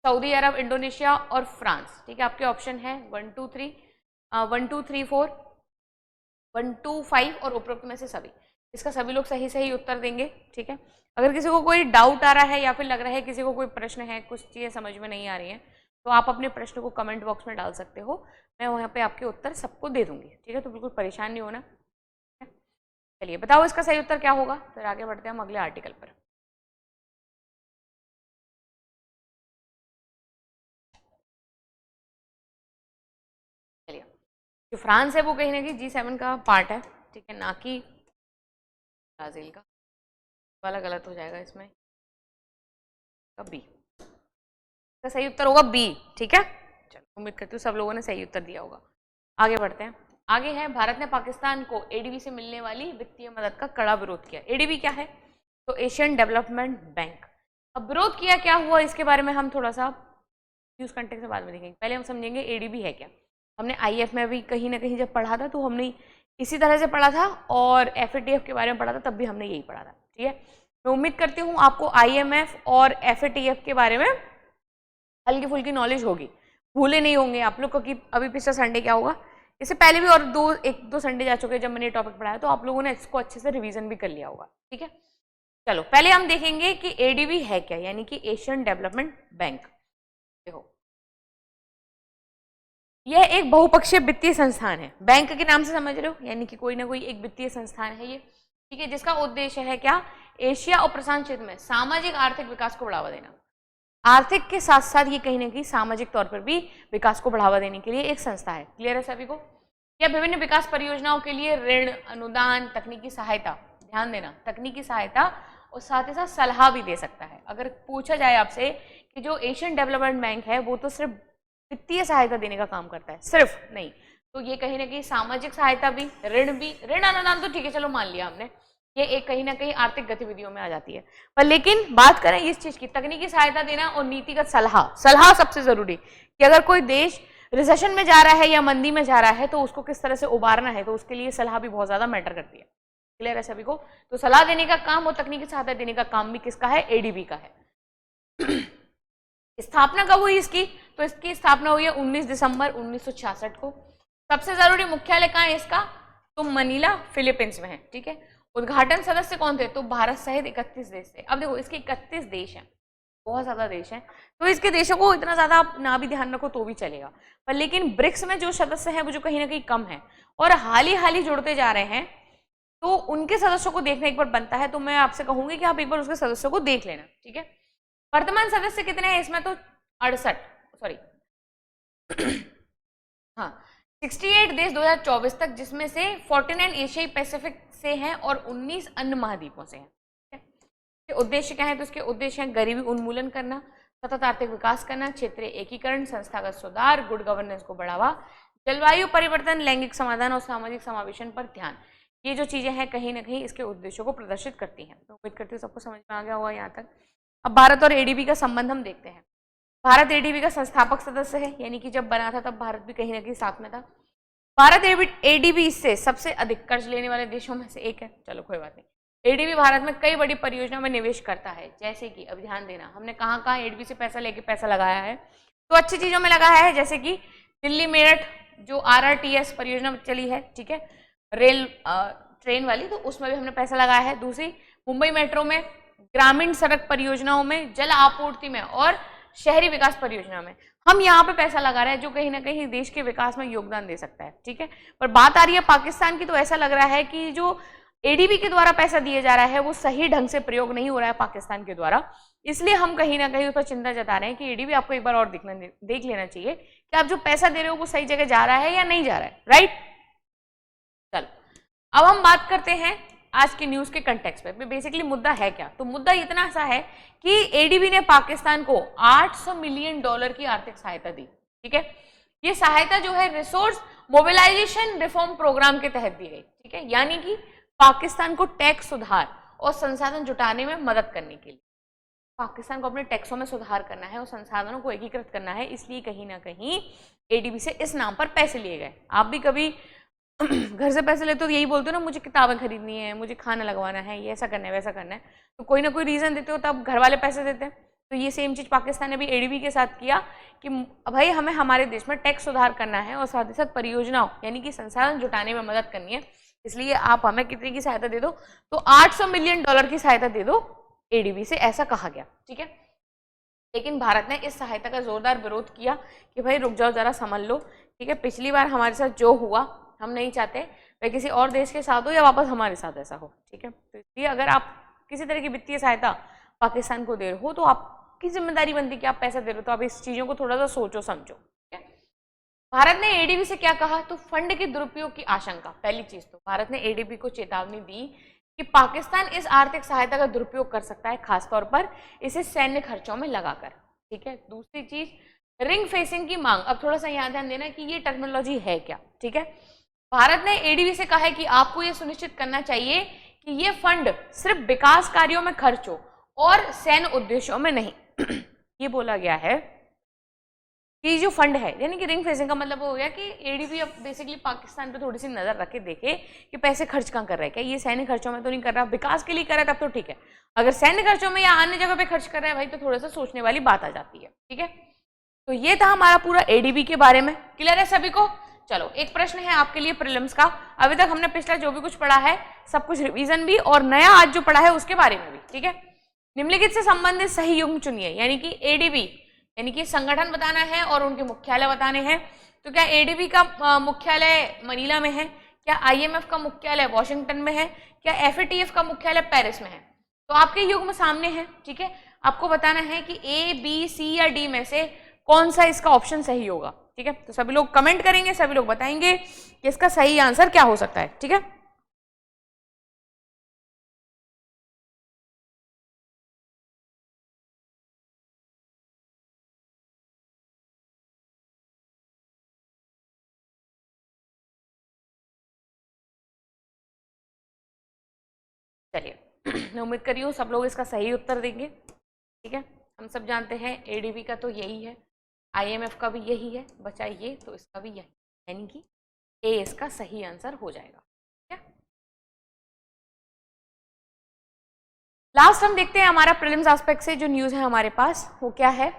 सऊदी अरब, इंडोनेशिया और फ्रांस, ठीक है। आपके ऑप्शन है 1 2 3 1 2 3 4 1 2 5 और उपरोक्त में से सभी। इसका सभी लोग सही सही उत्तर देंगे, ठीक है। अगर किसी को कोई डाउट आ रहा है या फिर लग रहा है किसी को कोई प्रश्न है, कुछ चीजें समझ में नहीं आ रही हैं, तो आप अपने प्रश्न को कमेंट बॉक्स में डाल सकते हो, मैं वहाँ पे आपके उत्तर सबको दे दूंगी, ठीक है। तो बिल्कुल परेशान नहीं होना। चलिए बताओ इसका सही उत्तर क्या होगा, फिर आगे बढ़ते हैं हम अगले आर्टिकल पर। जो फ्रांस है वो कहीं ना कहीं G7 का पार्ट है, ठीक है, ना कि ब्राजील का। वाला गलत हो जाएगा इसमें, बी का सही उत्तर होगा बी, ठीक है। चलो उम्मीद करती हूँ सब लोगों ने सही उत्तर दिया होगा। आगे बढ़ते हैं। आगे है, भारत ने पाकिस्तान को एडीबी से मिलने वाली वित्तीय मदद का कड़ा विरोध किया। एडीबी क्या है? तो एशियन डेवलपमेंट बैंक। अब विरोध किया क्या हुआ इसके बारे में हम थोड़ा सा यूज कंटेक्स्ट में बाद में देखेंगे, पहले हम समझेंगे एडीबी है क्या। हमने आईएफ में भी कहीं ना कहीं जब पढ़ा था तो हमने इसी तरह से पढ़ा था, और एफएटीएफ के बारे में पढ़ा था तब भी हमने यही पढ़ा था, ठीक है। मैं उम्मीद करती हूँ आपको आईएमएफ और एफएटीएफ के बारे में हल्की फुल्की नॉलेज होगी, भूले नहीं होंगे आप लोग, क्योंकि अभी पिछला संडे क्या होगा, इससे पहले भी और एक दो संडे जा चुके हैं जब मैंने ये टॉपिक पढ़ाया, तो आप लोगों ने इसको अच्छे से रिवीजन भी कर लिया होगा, ठीक है। चलो पहले हम देखेंगे कि एडीबी है क्या, यानी कि एशियन डेवलपमेंट बैंक। देखो यह एक बहुपक्षीय वित्तीय संस्थान है, बैंक के नाम से समझ रहे हो, यानी कि कोई ना कोई एक वित्तीय संस्थान है ये, ठीक है, जिसका उद्देश्य है क्या, एशिया और प्रशांत क्षेत्र में सामाजिक आर्थिक विकास को बढ़ावा देना। आर्थिक के साथ साथ ये कहीं ना कहीं सामाजिक तौर पर भी विकास को बढ़ावा देने के लिए एक संस्था है। क्लियर है सभी को? यह विभिन्न विकास परियोजनाओं के लिए ऋण, अनुदान, तकनीकी सहायता, ध्यान देना, तकनीकी सहायता और साथ ही साथ सलाह भी दे सकता है। अगर पूछा जाए आपसे कि जो एशियन डेवलपमेंट बैंक है वो तो सिर्फ वित्तीय सहायता देने का काम करता है, सिर्फ नहीं, तो ये कहीं ना कहीं सामाजिक सहायता भी, ऋण अनुदान तो ठीक है चलो मान लिया हमने, ये एक कहीं ना कहीं आर्थिक गतिविधियों में आ जाती है। पर लेकिन बात करें इस चीज की, तकनीकी सहायता देना और नीतिगत सलाह सबसे जरूरी, कि अगर कोई देश रिसेशन में जा रहा है या मंदी में जा रहा है तो उसको किस तरह से उबारना है, तो उसके लिए सलाह भी बहुत ज्यादा मैटर करती है। क्लियर है सभी को? तो सलाह देने का काम और तकनीकी सहायता देने का काम भी किसका है? एडीबी का है। स्थापना कब हुई इसकी? तो इसकी स्थापना हुई है 19 दिसंबर 1966 को। सबसे जरूरी मुख्यालय कहाँ है इसका? तो मनीला फिलीपींस में है, ठीक है। उद्घाटन सदस्य कौन थे? तो भारत सहित 31 देश थे। अब देखो इसके 31 देश हैं, बहुत ज्यादा देश हैं, तो इसके देशों को इतना ज्यादा आप ना भी ध्यान रखो तो भी चलेगा, पर लेकिन ब्रिक्स में जो सदस्य हैं वो जो कहीं ना कहीं कम है और हाल ही जुड़ते जा रहे हैं, तो उनके सदस्यों को देखना एक बार बनता है। तो मैं आपसे कहूंगी कि आप एक बार उसके सदस्यों को देख लेना, ठीक है। वर्तमान सदस्य कितने हैं इसमें? तो 68, सॉरी हाँ 68 देश 2024 तक, जिसमें से 49 एशियाई पैसिफिक से हैं और 19 अन्य महाद्वीपों से हैं। उद्देश्य क्या है? तो इसके उद्देश्य हैं गरीबी उन्मूलन करना, सतत आर्थिक विकास करना, क्षेत्रीय एकीकरण, संस्थागत सुधार, गुड गवर्नेंस को बढ़ावा, जलवायु परिवर्तन, लैंगिक समाधान और सामाजिक समावेशन पर ध्यान। ये जो चीजें हैं कहीं ना कहीं इसके उद्देश्यों को प्रदर्शित करती हैं। तो उम्मीद करती हूँ सबको समझ में आ गया होगा यहाँ तक। अब भारत और एडीबी का संबंध हम देखते हैं। भारत एडीबी का संस्थापक सदस्य है, यानी कि जब बना था तब भारत भी कहीं ना कहीं साथ में था। भारत एडीबी से सबसे अधिक कर्ज लेने वाले देशों में से एक है। चलो कोई बात नहीं। एडीबी भारत में कई बड़ी परियोजनाओं में निवेश करता है, जैसे कि अब ध्यान देना, हमने कहाँ कहाँ एडीबी से पैसा लेके पैसा लगाया है, तो अच्छी चीजों में लगाया है, जैसे कि दिल्ली मेरठ जो आरआरटीएस परियोजना चली है, ठीक है, रेल ट्रेन वाली, तो उसमें भी हमने पैसा लगाया है। दूसरी मुंबई मेट्रो में, ग्रामीण सड़क परियोजनाओं में, जल आपूर्ति में और शहरी विकास परियोजना में हम यहाँ पे पैसा लगा रहे हैं, जो कहीं ना कहीं देश के विकास में योगदान दे सकता है, ठीक है। पर बात आ रही है पाकिस्तान की, तो ऐसा लग रहा है कि जो एडीबी के द्वारा पैसा दिया जा रहा है वो सही ढंग से प्रयोग नहीं हो रहा है पाकिस्तान के द्वारा, इसलिए हम कहीं ना कहीं उस पर चिंता जता रहे हैं कि एडीबी आपको एक बार और देख लेना चाहिए कि आप जो पैसा दे रहे हो वो सही जगह जा रहा है या नहीं जा रहा है, राइट। चलो अब हम बात करते हैं आज की न्यूज के कंटेक्स्ट पे। बेसिकली मुद्दा है क्या? तो मुद्दा इतना सा है कि एडीबी ने पाकिस्तान को $800 मिलियन की आर्थिक सहायता दी, ठीक है। ये सहायता जो है रिसोर्स मोबिलाइजेशन रिफॉर्म प्रोग्राम के तहत दी गई, ठीक है, यानी कि पाकिस्तान को टैक्स सुधार और संसाधन जुटाने में मदद करने के लिए। पाकिस्तान को अपने टैक्सों में सुधार करना है और संसाधनों को एकीकृत करना है, इसलिए कहीं ना कहीं एडीबी से इस नाम पर पैसे लिए गए। आप भी कभी घर से पैसे लेते हो तो यही बोलते हो ना, मुझे किताबें खरीदनी है, मुझे खाना लगवाना है, ये ऐसा करना है वैसा करना है, तो कोई ना कोई रीजन देते हो तब घर वाले पैसे देते हैं। तो ये सेम चीज पाकिस्तान ने भी एडीबी के साथ किया कि भाई हमें हमारे देश में टैक्स सुधार करना है और साथ ही साथ परियोजनाओं यानी कि संसाधन जुटाने में मदद करनी है, इसलिए आप हमें कितने की सहायता दे दो? तो $800 मिलियन की सहायता दे दो एडीबी से, ऐसा कहा गया, ठीक है। लेकिन भारत ने इस सहायता का जोरदार विरोध किया कि भाई रुक जाओ जरा, समझ लो, ठीक है। पिछली बार हमारे साथ जो हुआ हम नहीं चाहते वह किसी और देश के साथ हो या वापस हमारे साथ ऐसा हो, ठीक है। तो इसलिए अगर आप किसी तरह की वित्तीय सहायता पाकिस्तान को दे रहे हो तो आपकी जिम्मेदारी बनती है कि आप पैसा दे रहे हो, तो आप इस चीजों को थोड़ा सा सोचो समझो, ठीक है। भारत ने एडीबी से क्या कहा, तो फंड के दुरुपयोग की आशंका। पहली चीज तो भारत ने एडीबी को चेतावनी दी कि पाकिस्तान इस आर्थिक सहायता का दुरुपयोग कर सकता है, खासतौर पर इसे सैन्य खर्चों में लगाकर। ठीक है, दूसरी चीज रिंग फेसिंग की मांग। अब थोड़ा सा यहाँ ध्यान देना कि ये टर्मिनोलॉजी है क्या। ठीक है, भारत ने एडीबी से कहा है कि आपको ये सुनिश्चित करना चाहिए कि ये फंड सिर्फ विकास कार्यों में खर्च हो और सैन्य उद्देश्यों में नहीं। ये बोला गया है कि जो फंड है, यानी कि रिंग फेसिंग का मतलब हो गया कि एडीबी अब बेसिकली पाकिस्तान पे थोड़ी सी नजर रख के देखे कि पैसे खर्च कहाँ कर रहा है, क्या ये सैन्य खर्चों में तो नहीं कर रहा, विकास के लिए कर रहा है तब तो ठीक है, अगर सैन्य खर्चों में या अन्य जगह पे खर्च कर रहा है भाई तो थोड़ा सा सोचने वाली बात आ जाती है। ठीक है, तो ये था हमारा पूरा एडीबी के बारे में। क्लियर है सभी को? चलो एक प्रश्न है आपके लिए प्रीलिम्स का। अभी तक हमने पिछला जो भी कुछ पढ़ा है सब कुछ रिवीजन भी और नया आज जो पढ़ा है उसके बारे में भी। ठीक है, निम्नलिखित से संबंधित सही युग्म चुनिए, यानी कि एडीबी यानी कि संगठन बताना है और उनके मुख्यालय बताने हैं। तो क्या एडीबी का मुख्यालय मनीला में है, क्या आईएमएफ का मुख्यालय वॉशिंगटन में है, क्या एफएटीएफ का मुख्यालय पेरिस में है? तो आपके युग्म सामने है। ठीक है, आपको बताना है कि ए बी सी या डी में से कौन सा इसका ऑप्शन सही होगा। ठीक है, तो सभी लोग कमेंट करेंगे, सभी लोग बताएंगे कि इसका सही आंसर क्या हो सकता है। ठीक है, चलिए उम्मीद करी हूँ सब लोग इसका सही उत्तर देंगे। ठीक है, हम सब जानते हैं एडीबी का तो यही है, आईएमएफ का भी यही है, बचा ये तो इसका भी यही, यानी कि ए इसका सही आंसर हो जाएगा। ठीक है, लास्ट हम देखते हैं हमारा प्रीलिम्स एस्पेक्ट से जो न्यूज़ है हमारे पास वो क्या है।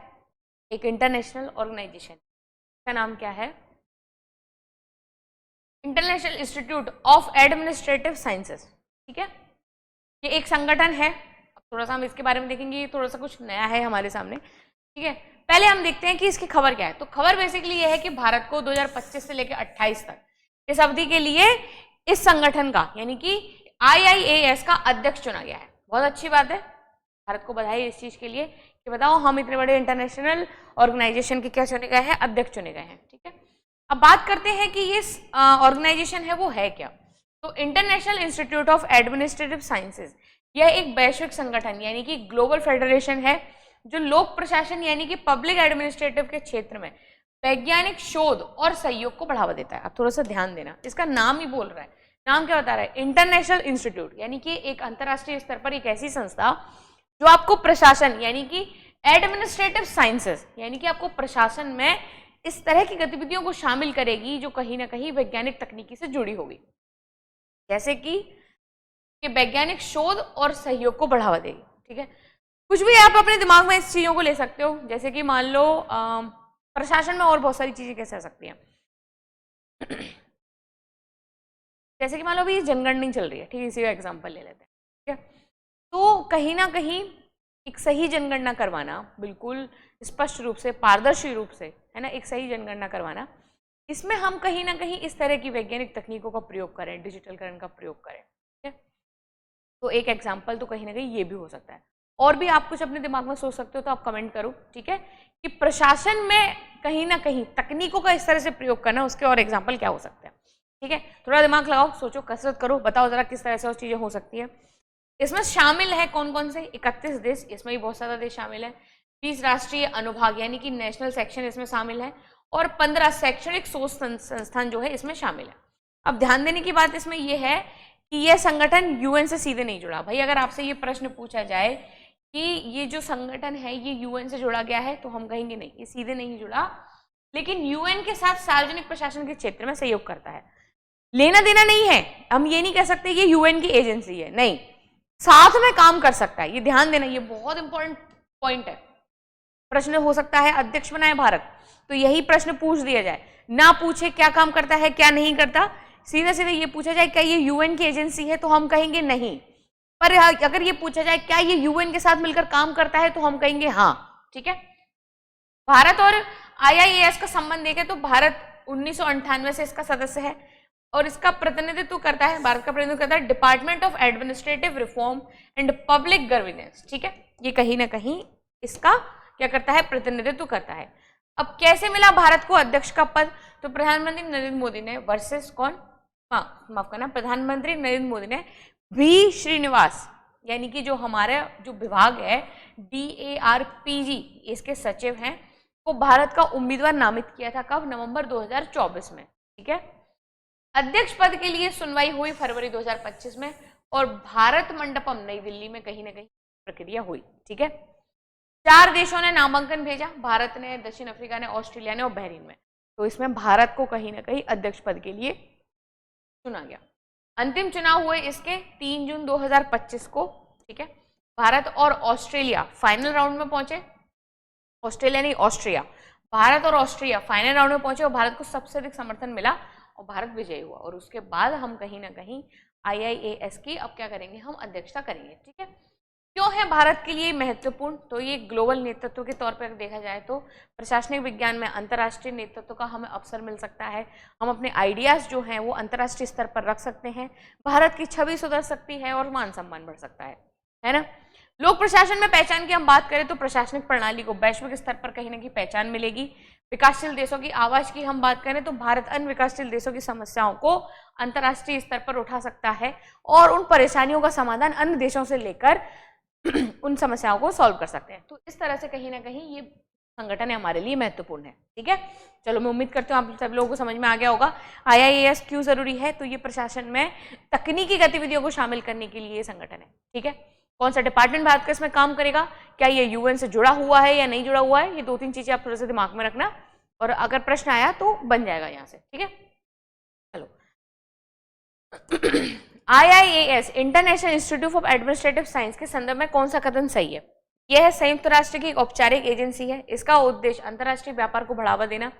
एक इंटरनेशनल ऑर्गेनाइजेशन का नाम क्या है, international institute of administrative sciences. ठीक है, ये एक संगठन है। अब थोड़ा सा हम इसके बारे में देखेंगे, ये थोड़ा सा कुछ नया है हमारे सामने। ठीक है, पहले हम देखते हैं कि इसकी खबर क्या है। तो खबर बेसिकली ये है कि भारत को 2025 से लेकर 28 तक इस अवधि के लिए इस संगठन का यानी कि IIAS का अध्यक्ष चुना गया है। बहुत अच्छी बात है, भारत को बधाई इस चीज के लिए कि बताओ हम इतने बड़े इंटरनेशनल ऑर्गेनाइजेशन के क्या चुने गए हैं, अध्यक्ष चुने गए हैं। ठीक है, अब बात करते हैं कि ये ऑर्गेनाइजेशन है वो है क्या। तो international institute of administrative sciences यह एक वैश्विक संगठन यानी कि ग्लोबल फेडरेशन है जो लोक प्रशासन यानी कि पब्लिक एडमिनिस्ट्रेटिव के क्षेत्र में वैज्ञानिक शोध और सहयोग को बढ़ावा देता है। अब थोड़ा सा ध्यान देना, इसका नाम ही बोल रहा है, नाम क्या बता रहा है, इंटरनेशनल इंस्टीट्यूट, यानी कि एक अंतरराष्ट्रीय स्तर पर एक ऐसी संस्था जो आपको प्रशासन यानी कि एडमिनिस्ट्रेटिव साइंसेज यानी कि आपको प्रशासन में इस तरह की गतिविधियों को शामिल करेगी जो कहीं ना कहीं वैज्ञानिक तकनीकी से जुड़ी होगी, जैसे कि वैज्ञानिक शोध और सहयोग को बढ़ावा देगी। ठीक है, कुछ भी आप अपने दिमाग में इस चीजों को ले सकते हो, जैसे कि मान लो प्रशासन में और बहुत सारी चीजें कैसे आ सकती हैं। जैसे कि मान लो अभी जनगणना चल रही है, ठीक है, इसी का एग्जांपल ले लेते हैं। ठीक है, तो कहीं ना कहीं एक सही जनगणना करवाना, बिल्कुल स्पष्ट रूप से पारदर्शी रूप से, है ना, एक सही जनगणना करवाना, इसमें हम कहीं ना कहीं इस तरह की वैज्ञानिक तकनीकों का प्रयोग करें, डिजिटलकरण का प्रयोग करें। ठीक है, तो एक एग्जाम्पल तो कहीं ना कहीं ये भी हो सकता है। और भी आप कुछ अपने दिमाग में सोच सकते हो तो आप कमेंट करो। ठीक है, कि प्रशासन में कहीं ना कहीं तकनीकों का इस तरह से प्रयोग करना, उसके और एग्जाम्पल क्या हो सकते हैं। ठीक है, थोड़ा दिमाग लगाओ, सोचो, कसरत करो, बताओ जरा किस तरह से और चीजें हो सकती है। इसमें शामिल है कौन कौन से, 31 देश, इसमें भी बहुत सारा देश शामिल है। 20 राष्ट्रीय अनुभाग यानी कि नेशनल सेक्शन इसमें शामिल है और 15 शैक्षणिक शोध संस्थान जो है इसमें शामिल है। अब ध्यान देने की बात इसमें यह है कि यह संगठन यूएन से सीधे नहीं जुड़ा। भाई अगर आपसे ये प्रश्न पूछा जाए कि ये जो संगठन है ये यूएन से जुड़ा गया है तो हम कहेंगे नहीं, ये सीधे नहीं जुड़ा, लेकिन यूएन के साथ सार्वजनिक प्रशासन के क्षेत्र में सहयोग करता है। लेना देना नहीं है, हम ये नहीं कह सकते ये यूएन की एजेंसी है, नहीं, साथ में काम कर सकता है। ये ध्यान देना, ये बहुत इंपॉर्टेंट पॉइंट है। प्रश्न हो सकता है अध्यक्ष बनाए भारत, तो यही प्रश्न पूछ दिया जाए, ना पूछे क्या काम करता है क्या नहीं करता, सीधे सीधे ये पूछा जाए क्या ये यूएन की एजेंसी है तो हम कहेंगे नहीं, पर अगर ये पूछा जाए क्या ये यूएन के साथ मिलकर काम करता है तो हम कहेंगे हाँ। ठीक है, भारत और IIAS का संबंध देखें तो भारत 1998 से इसका सदस्य है और इसका प्रतिनिधित्व करता है, भारत का प्रतिनिधित्व करता है department of administrative reform and public governance. ठीक है, ये कहीं ना कहीं इसका क्या करता है, प्रतिनिधित्व करता है। अब कैसे मिला भारत को अध्यक्ष का पद? तो प्रधानमंत्री नरेंद्र मोदी ने वर्सेस कौन, माफ करना, प्रधानमंत्री नरेंद्र मोदी ने वी श्रीनिवास यानी कि जो हमारे जो विभाग है DARPG इसके सचिव हैं, को भारत का उम्मीदवार नामित किया था। कब? नवंबर 2024 में। ठीक है, अध्यक्ष पद के लिए सुनवाई हुई फरवरी 2025 में और भारत मंडपम नई दिल्ली में कहीं ना कहीं प्रक्रिया हुई। ठीक है, 4 देशों ने नामांकन भेजा, भारत ने, दक्षिण अफ्रीका ने, ऑस्ट्रेलिया ने और बहरीन में। तो इसमें भारत को कहीं ना कहीं अध्यक्ष पद के लिए चुना गया। अंतिम चुनाव हुए इसके 3 जून 2025 को। ठीक है, भारत और ऑस्ट्रेलिया फाइनल राउंड में पहुंचे, ऑस्ट्रेलिया नहीं ऑस्ट्रिया, भारत और ऑस्ट्रिया फाइनल राउंड में पहुंचे और भारत को सबसे अधिक समर्थन मिला और भारत विजयी हुआ। और उसके बाद हम कहीं ना कहीं IIAS की अब क्या करेंगे, हम अध्यक्षता करेंगे। ठीक है, क्यों है भारत के लिए महत्वपूर्ण? तो ये ग्लोबल नेतृत्व के तौर पर देखा जाए तो प्रशासनिक विज्ञान में अंतर्राष्ट्रीय नेतृत्व का हमें अवसर मिल सकता है, हम अपने आइडियाज जो हैं वो अंतर्राष्ट्रीय स्तर पर रख सकते हैं, भारत की छवि सुधर सकती है और मान सम्मान बढ़ सकता है ना। लोक प्रशासन में पहचान की हम बात करें तो प्रशासनिक प्रणाली को वैश्विक स्तर पर कहीं ना कहीं पहचान मिलेगी। विकासशील देशों की आवाज की हम बात करें तो भारत अन्य विकासशील देशों की समस्याओं को अंतर्राष्ट्रीय स्तर पर उठा सकता है और उन परेशानियों का समाधान अन्य देशों से लेकर उन समस्याओं को सॉल्व कर सकते हैं। तो इस तरह से कहीं ना कहीं ये संगठन हमारे लिए महत्वपूर्ण है। ठीक है, चलो मैं उम्मीद करती हूँ आप सब लोगों को समझ में आ गया होगा IIAS क्यों जरूरी है। तो ये प्रशासन में तकनीकी गतिविधियों को शामिल करने के लिए ये संगठन है। ठीक है, कौन सा डिपार्टमेंट भारत का इसमें काम करेगा, क्या ये UN से जुड़ा हुआ है या नहीं जुड़ा हुआ है, ये 2-3 चीजें आप थोड़ा सा दिमाग में रखना और अगर प्रश्न आया तो बन जाएगा यहाँ से। ठीक है, चलो IIAS international institute of administrative science के संदर्भ में कौन सा कथन सही है? यह संयुक्त राष्ट्र की एक औपचारिक एजेंसी है, इसका उद्देश्य अंतर्राष्ट्रीय व्यापार को बढ़ावा देना,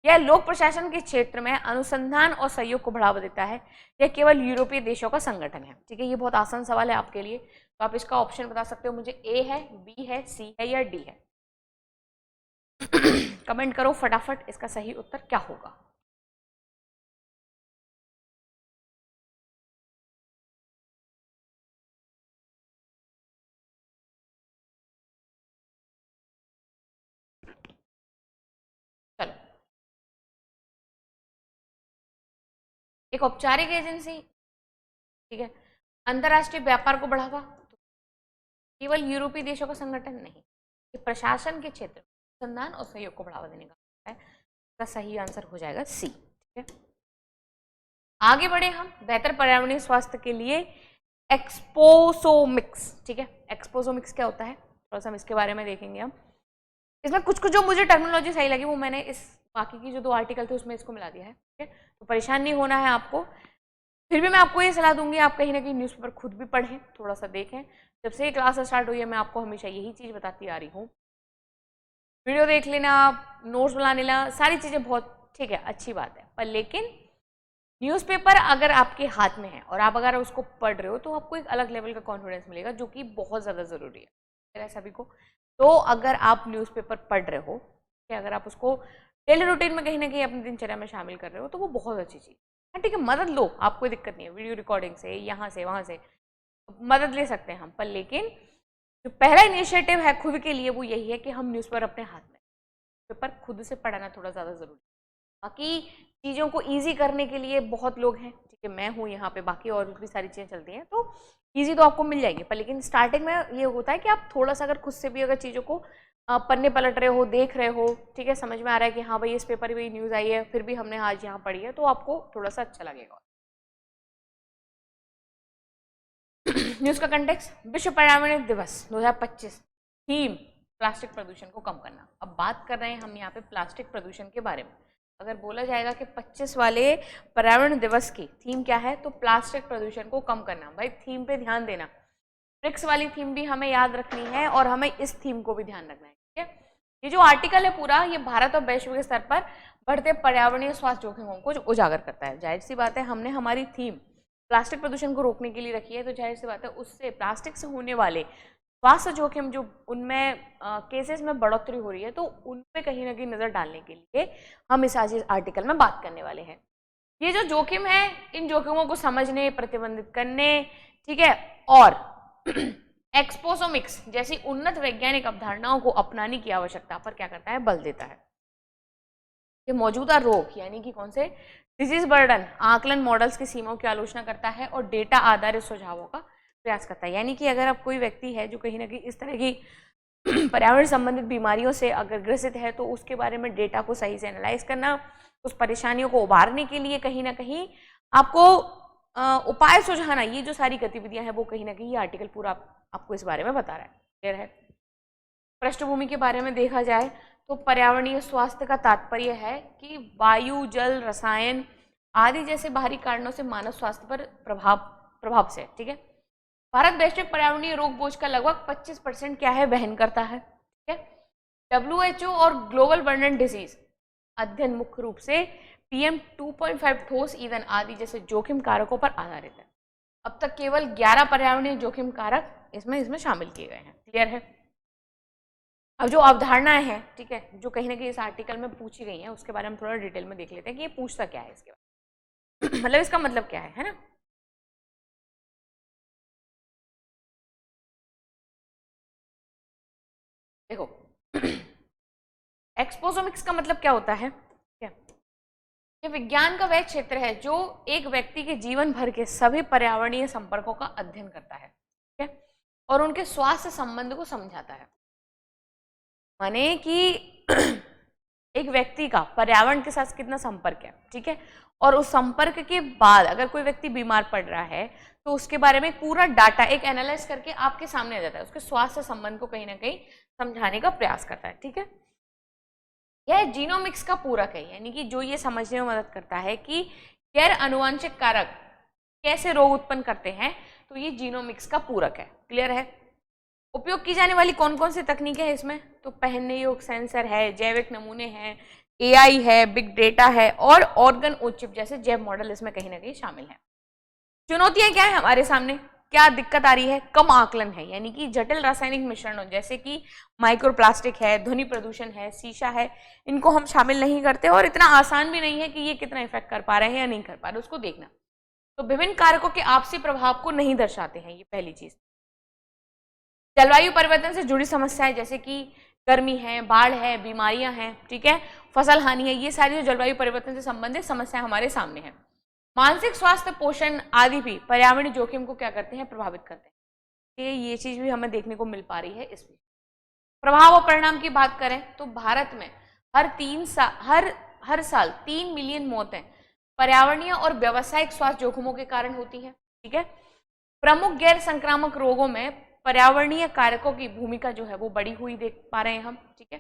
यह लोक प्रशासन के क्षेत्र में अनुसंधान और सहयोग को बढ़ावा देता है, यह केवल यूरोपीय देशों का संगठन है। ठीक है, ये बहुत आसान सवाल है आपके लिए, तो आप इसका ऑप्शन बता सकते हो मुझे, A है, B है, C है या D है। कमेंट करो फटाफट, इसका सही उत्तर क्या होगा। चलो, एक औपचारिक एजेंसी, ठीक है, अंतर्राष्ट्रीय व्यापार को बढ़ावा, केवल यूरोपीय देशों का संगठन नहीं, ये प्रशासन के क्षेत्र में अनुसंधान और सहयोग को बढ़ावा देने का है। इसका सही आंसर हो जाएगा C। ठीक है, आगे बढ़े हम, बेहतर पर्यावरणीय स्वास्थ्य के लिए एक्सपोसोमिक्स। ठीक है, एक्सपोसोमिक्स क्या होता है थोड़ा सा हम इसके बारे में देखेंगे। हम इसमें कुछ जो मुझे टर्मिनोलॉजी सही लगी वो मैंने इस बाकी की जो 2 आर्टिकल थे उसमें इसको मिला दिया है। ठीक है, तो परेशान नहीं होना है आपको, फिर भी मैं आपको ये सलाह दूंगी आप कहीं ना कहीं न्यूज़पेपर खुद भी पढ़ें, थोड़ा सा देखें। जब से ये क्लास स्टार्ट हुई है मैं आपको हमेशा यही चीज़ बताती आ रही हूँ, वीडियो देख लेना, नोट्स बना लेना, सारी चीज़ें बहुत ठीक है, अच्छी बात है, पर लेकिन न्यूज़पेपर अगर आपके हाथ में है और आप अगर उसको पढ़ रहे हो तो आपको एक अलग लेवल का कॉन्फिडेंस मिलेगा, जो कि बहुत ज़्यादा ज़रूरी है सभी को। तो अगर आप न्यूज़पेपर पढ़ रहे हो, अगर आप उसको डेली रूटीन में कहीं ना कहीं अपनी दिनचर्या में शामिल कर रहे हो तो वो बहुत अच्छी चीज़ है। ठीक है, मदद लो, आपको कोई दिक्कत नहीं है, वीडियो रिकॉर्डिंग से, यहाँ से वहाँ से मदद ले सकते हैं हम, पर लेकिन जो पहला इनिशिएटिव है खुद के लिए वो यही है कि हम न्यूज़पेपर अपने हाथ में, पेपर खुद से पढ़ना थोड़ा ज़्यादा ज़रूरी है। बाकी चीज़ों को ईजी करने के लिए बहुत लोग हैं, ठीक है, मैं हूँ यहाँ पे, बाकी और भी सारी चीज़ें चलती हैं, तो ईजी तो आपको मिल जाएगी, पर लेकिन स्टार्टिंग में ये होता है कि आप थोड़ा सा अगर खुद से भी अगर चीज़ों को पन्ने पलट रहे हो, देख रहे हो, ठीक है, समझ में आ रहा है कि हाँ भाई इस पेपर में न्यूज़ आई है, फिर भी हमने आज यहाँ पढ़ी है, तो आपको थोड़ा सा अच्छा लगेगा। न्यूज़ का कंटेक्स्ट, विश्व पर्यावरण दिवस 2025, थीम प्लास्टिक प्रदूषण को कम करना। अब बात कर रहे हैं हम यहाँ पे प्लास्टिक प्रदूषण के बारे में। अगर बोला जाएगा कि 25 वाले पर्यावरण दिवस की थीम क्या है, तो प्लास्टिक प्रदूषण को कम करना। भाई थीम पे ध्यान देना, ब्रिक्स वाली थीम भी हमें याद रखनी है और हमें इस थीम को भी ध्यान रखना है। ठीक है, ये जो आर्टिकल है पूरा, ये भारत और वैश्विक स्तर पर बढ़ते पर्यावरणीय स्वास्थ्य जोखिमों को उजागर करता है। जाहिर सी बात है, हमने हमारी थीम प्लास्टिक प्रदूषण को रोकने के लिए रखी है, तो जाहिर सी बात है उससे प्लास्टिक से होने वाले स्वास्थ्य जोखिम जो उनमें केसेस में बढ़ोतरी हो रही है, तो उन पे कहीं ना कहीं नज़र डालने के लिए हम इस आज आर्टिकल में बात करने वाले हैं। ये जो जोखिम है, इन जोखिमों को समझने, प्रतिबंधित करने, ठीक है, और एक्सपोसोमिक्स जैसी उन्नत वैज्ञानिक अवधारणाओं को अपनाने की आवश्यकता पर क्या करता है, बल देता है। कि मौजूदा रोग यानी कि कौन से डिजीज बर्डन आकलन मॉडल्स की सीमाओं की आलोचना करता है और डेटा आधारित सुझावों का प्रयास करता है। यानी कि अगर आप कोई व्यक्ति है जो कहीं ना कहीं इस तरह की पर्यावरण संबंधित बीमारियों से अगर ग्रसित है तो उसके बारे में डेटा को सही से एनालाइज करना, उस परेशानियों को उबारने के लिए कहीं ना कहीं आपको उपाय सुझाना, ये जो सारी गतिविधियां हैं वो कहीं ना कहीं ये आर्टिकल पूरा आपको इस बारे में बता रहा है। क्लियर है? पृष्ठभूमि के बारे में देखा जाए तो पर्यावरणीय स्वास्थ्य का तात्पर्य है कि वायु, जल, रसायन आदि जैसे बाहरी कारणों से मानव स्वास्थ्य पर प्रभाव से, ठीक है। भारत वैश्विक पर्यावरणीय रोग बोझ का लगभग 25% क्या है वहन करता है, ठीक है। WHO और ग्लोबल बर्डन डिजीज अध्ययन मुख्य रूप से PM 2.5 ठोस ईंधन आदि जैसे जोखिम कारकों पर आधारित है। अब तक केवल 11 पर्यावरणीय जोखिम कारक इसमें शामिल किए गए हैं। क्लियर है? अब जो अवधारणाएं हैं, ठीक है, जो कहीं ना कहीं इस आर्टिकल में पूछी गई हैं उसके बारे में थोड़ा डिटेल में देख लेते हैं कि ये पूछता क्या है इसके बारे में मतलब इसका मतलब क्या है ना। देखो एक्सपोजोमिक्स का मतलब क्या होता है? ये विज्ञान का वह क्षेत्र है जो एक व्यक्ति के जीवन भर के सभी पर्यावरणीय संपर्कों का अध्ययन करता है, ठीक है, और उनके स्वास्थ्य संबंध को समझाता है। माने कि एक व्यक्ति का पर्यावरण के साथ कितना संपर्क है, ठीक है, और उस संपर्क के बाद अगर कोई व्यक्ति बीमार पड़ रहा है तो उसके बारे में पूरा डाटा एक एनालाइज करके आपके सामने आ जाता है, उसके स्वास्थ्य संबंध को कहीं ना कहीं समझाने का प्रयास करता है। ठीक है, यह जीनोमिक्स का पूरक है, यानी कि जो ये समझने में मदद करता है कि गैर अनुवांशिक कारक कैसे रोग उत्पन्न करते हैं, तो ये जीनोमिक्स का पूरक है। क्लियर है? उपयोग की जाने वाली कौन कौन सी तकनीकें हैं इसमें? तो पहनने योग्य सेंसर है, जैविक नमूने हैं, AI है, बिग डेटा है और ऑर्गन ओचिप जैसे जैव मॉडल इसमें कहीं ना कहीं शामिल है। चुनौतियां क्या है हमारे सामने? क्या दिक्कत आ रही है? कम आकलन है, यानी कि जटिल रासायनिक मिश्रणों जैसे कि माइक्रोप्लास्टिक है, ध्वनि प्रदूषण है, शीशा है, इनको हम शामिल नहीं करते और इतना आसान भी नहीं है कि ये कितना इफेक्ट कर पा रहे हैं या नहीं कर पा रहे, उसको देखना। तो विभिन्न कारकों के आपसी प्रभाव को नहीं दर्शाते हैं, ये पहली चीज। जलवायु परिवर्तन से जुड़ी समस्याएं जैसे कि गर्मी है, बाढ़ है, बीमारियां हैं, ठीक है, फसल हानि है, ये सारी जो जलवायु परिवर्तन से संबंधित समस्याएं हमारे सामने हैं। मानसिक स्वास्थ्य, पोषण आदि भी पर्यावरणीय जोखिम को क्या करते हैं? प्रभावित करते हैं। ये चीज भी हमें देखने को मिल पा रही है इसमें। प्रभाव और परिणाम की बात करें तो भारत में हर साल 3 मिलियन मौतें पर्यावरणीय और व्यावसायिक स्वास्थ्य जोखिमों के कारण होती हैं। ठीक है, प्रमुख गैर संक्रामक रोगों में पर्यावरणीय कारकों की भूमिका जो है वो बढ़ी हुई देख पा रहे हैं हम। ठीक है,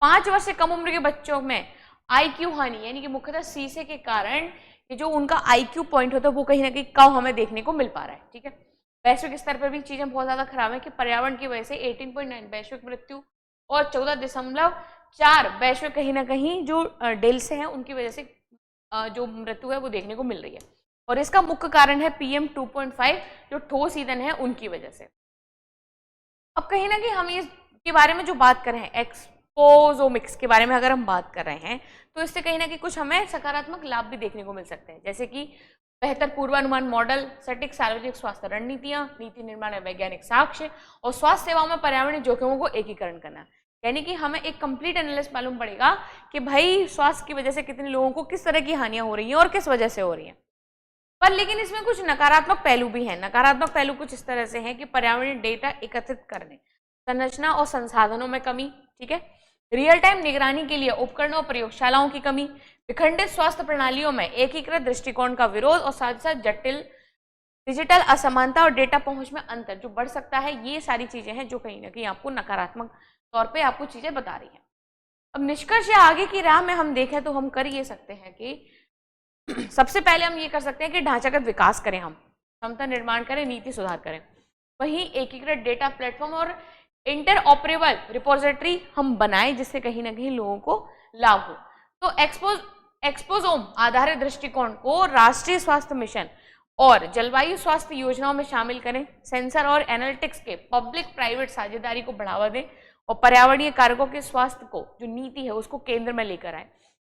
5 वर्ष से कम उम्र के बच्चों में IQ हानि, यानी कि मुख्यतः शीशे के कारण कि जो उनका IQ पॉइंट होता है वो कहीं ना कहीं कम हमें देखने को मिल पा रहा है। ठीक है, वैश्विक स्तर पर भी चीजें बहुत ज्यादा खराब है कि पर्यावरण की वजह से 18.9 वैश्विक मृत्यु और 14.4 वैश्विक कहीं ना कहीं जो डेल्स हैं उनकी वजह से जो मृत्यु है वो देखने को मिल रही है, और इसका मुख्य कारण है PM 2.5 जो ठोस ईंधन है उनकी वजह से। अब कहीं ना कहीं हम इसके बारे में जो बात कर रहे हैं, एक्सपोजोमिक्स के बारे में अगर हम बात कर रहे हैं, तो इससे कहीं ना कहीं कुछ हमें सकारात्मक लाभ भी देखने को मिल सकते हैं, जैसे कि बेहतर पूर्वानुमान मॉडल, सटीक सार्वजनिक स्वास्थ्य रणनीतियां, नीति निर्माण में वैज्ञानिक साक्ष्य और स्वास्थ्य सेवाओं में पर्यावरणीय जोखिमों को एकीकरण करना। यानी कि हमें एक कंप्लीट एनालिसिस मालूम पड़ेगा कि भाई स्वास्थ्य की वजह से कितने लोगों को किस तरह की हानियां हो रही हैं और किस वजह से हो रही हैं। पर लेकिन इसमें कुछ नकारात्मक पहलू भी हैं। नकारात्मक पहलू कुछ इस तरह से हैं कि पर्यावरणीय डेटा एकत्रित करने, संरचना और संसाधनों में कमी, ठीक है, रियल टाइम निगरानी के लिए उपकरणों और प्रयोगशालाओं की कमी, विखंडित स्वास्थ्य प्रणालियों में एकीकृत दृष्टिकोण का विरोध और साथ ही साथ जटिल डिजिटल असमानता और डेटा पहुंच में अंतर जो बढ़ सकता है, ये सारी चीजें हैं जो कहीं ना कहीं आपको नकारात्मक तौर पे आपको चीजें बता रही हैं। अब निष्कर्ष या आगे की राह में हम देखें तो हम कर ये सकते हैं कि सबसे पहले हम ये कर सकते हैं कि ढांचागत विकास करें, हम क्षमता निर्माण करें, नीति सुधार करें, वहीं एकीकृत डेटा प्लेटफॉर्म और इंटरऑपरेबल रिपोजिटरी हम बनाएं जिससे कहीं ना कहीं लोगों को लाभ हो। तो एक्सपोजोम आधारित दृष्टिकोण को राष्ट्रीय स्वास्थ्य मिशन और जलवायु स्वास्थ्य योजनाओं में शामिल करें, सेंसर और एनालिटिक्स के पब्लिक प्राइवेट साझेदारी को बढ़ावा दें और पर्यावरणीय कारकों के स्वास्थ्य को जो नीति है उसको केंद्र में लेकर आए,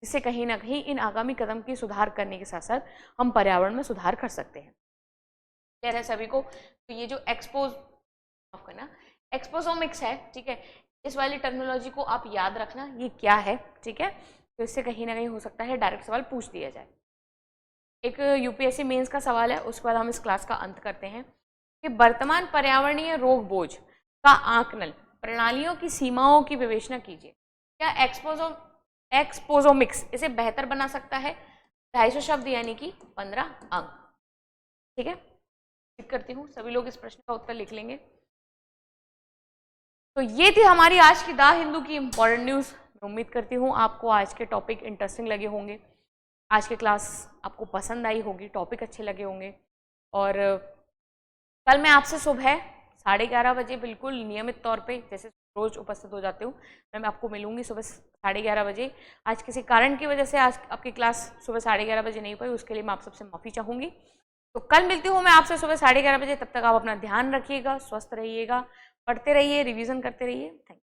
जिससे कहीं ना कहीं इन आगामी कदम की सुधार करने के साथ साथ हम पर्यावरण में सुधार कर सकते हैं। क्लियर है सभी को? तो ये जो एक्सपोजोमिक्स है, ठीक है, इस वाली टर्मिनोलॉजी को आप याद रखना, ये क्या है, ठीक है, तो इससे कहीं ना कहीं हो सकता है डायरेक्ट सवाल पूछ दिया जाए। एक यूपीएससी मेंस का सवाल है, उसके बाद हम इस क्लास का अंत करते हैं कि वर्तमान पर्यावरणीय रोग बोझ का आकलन प्रणालियों की सीमाओं की विवेचना कीजिए। क्या एक्सपोजोमिक्स इसे बेहतर बना सकता है? 250 शब्द यानी कि 15 अंक। ठीक है, क्लिक करती हूँ, सभी लोग इस प्रश्न का उत्तर लिख लेंगे। तो ये थी हमारी आज की द हिंदू की इंपॉर्टेंट न्यूज़। मैं उम्मीद करती हूँ आपको आज के टॉपिक इंटरेस्टिंग लगे होंगे, आज की क्लास आपको पसंद आई होगी, टॉपिक अच्छे लगे होंगे। और कल मैं आपसे सुबह 11:30 बजे बिल्कुल नियमित तौर पे जैसे रोज उपस्थित हो जाती हूँ, मैं आपको मिलूंगी सुबह 11:30 बजे। आज किसी कारण की वजह से आज आपकी क्लास सुबह 11:30 बजे नहीं पाई, उसके लिए मैं आप सबसे माफ़ी चाहूँगी। तो कल मिलती हूँ मैं आपसे सुबह 11:30 बजे। तब तक आप अपना ध्यान रखिएगा, स्वस्थ रहिएगा, पढ़ते रहिए, रिवीजन करते रहिए। Thank you.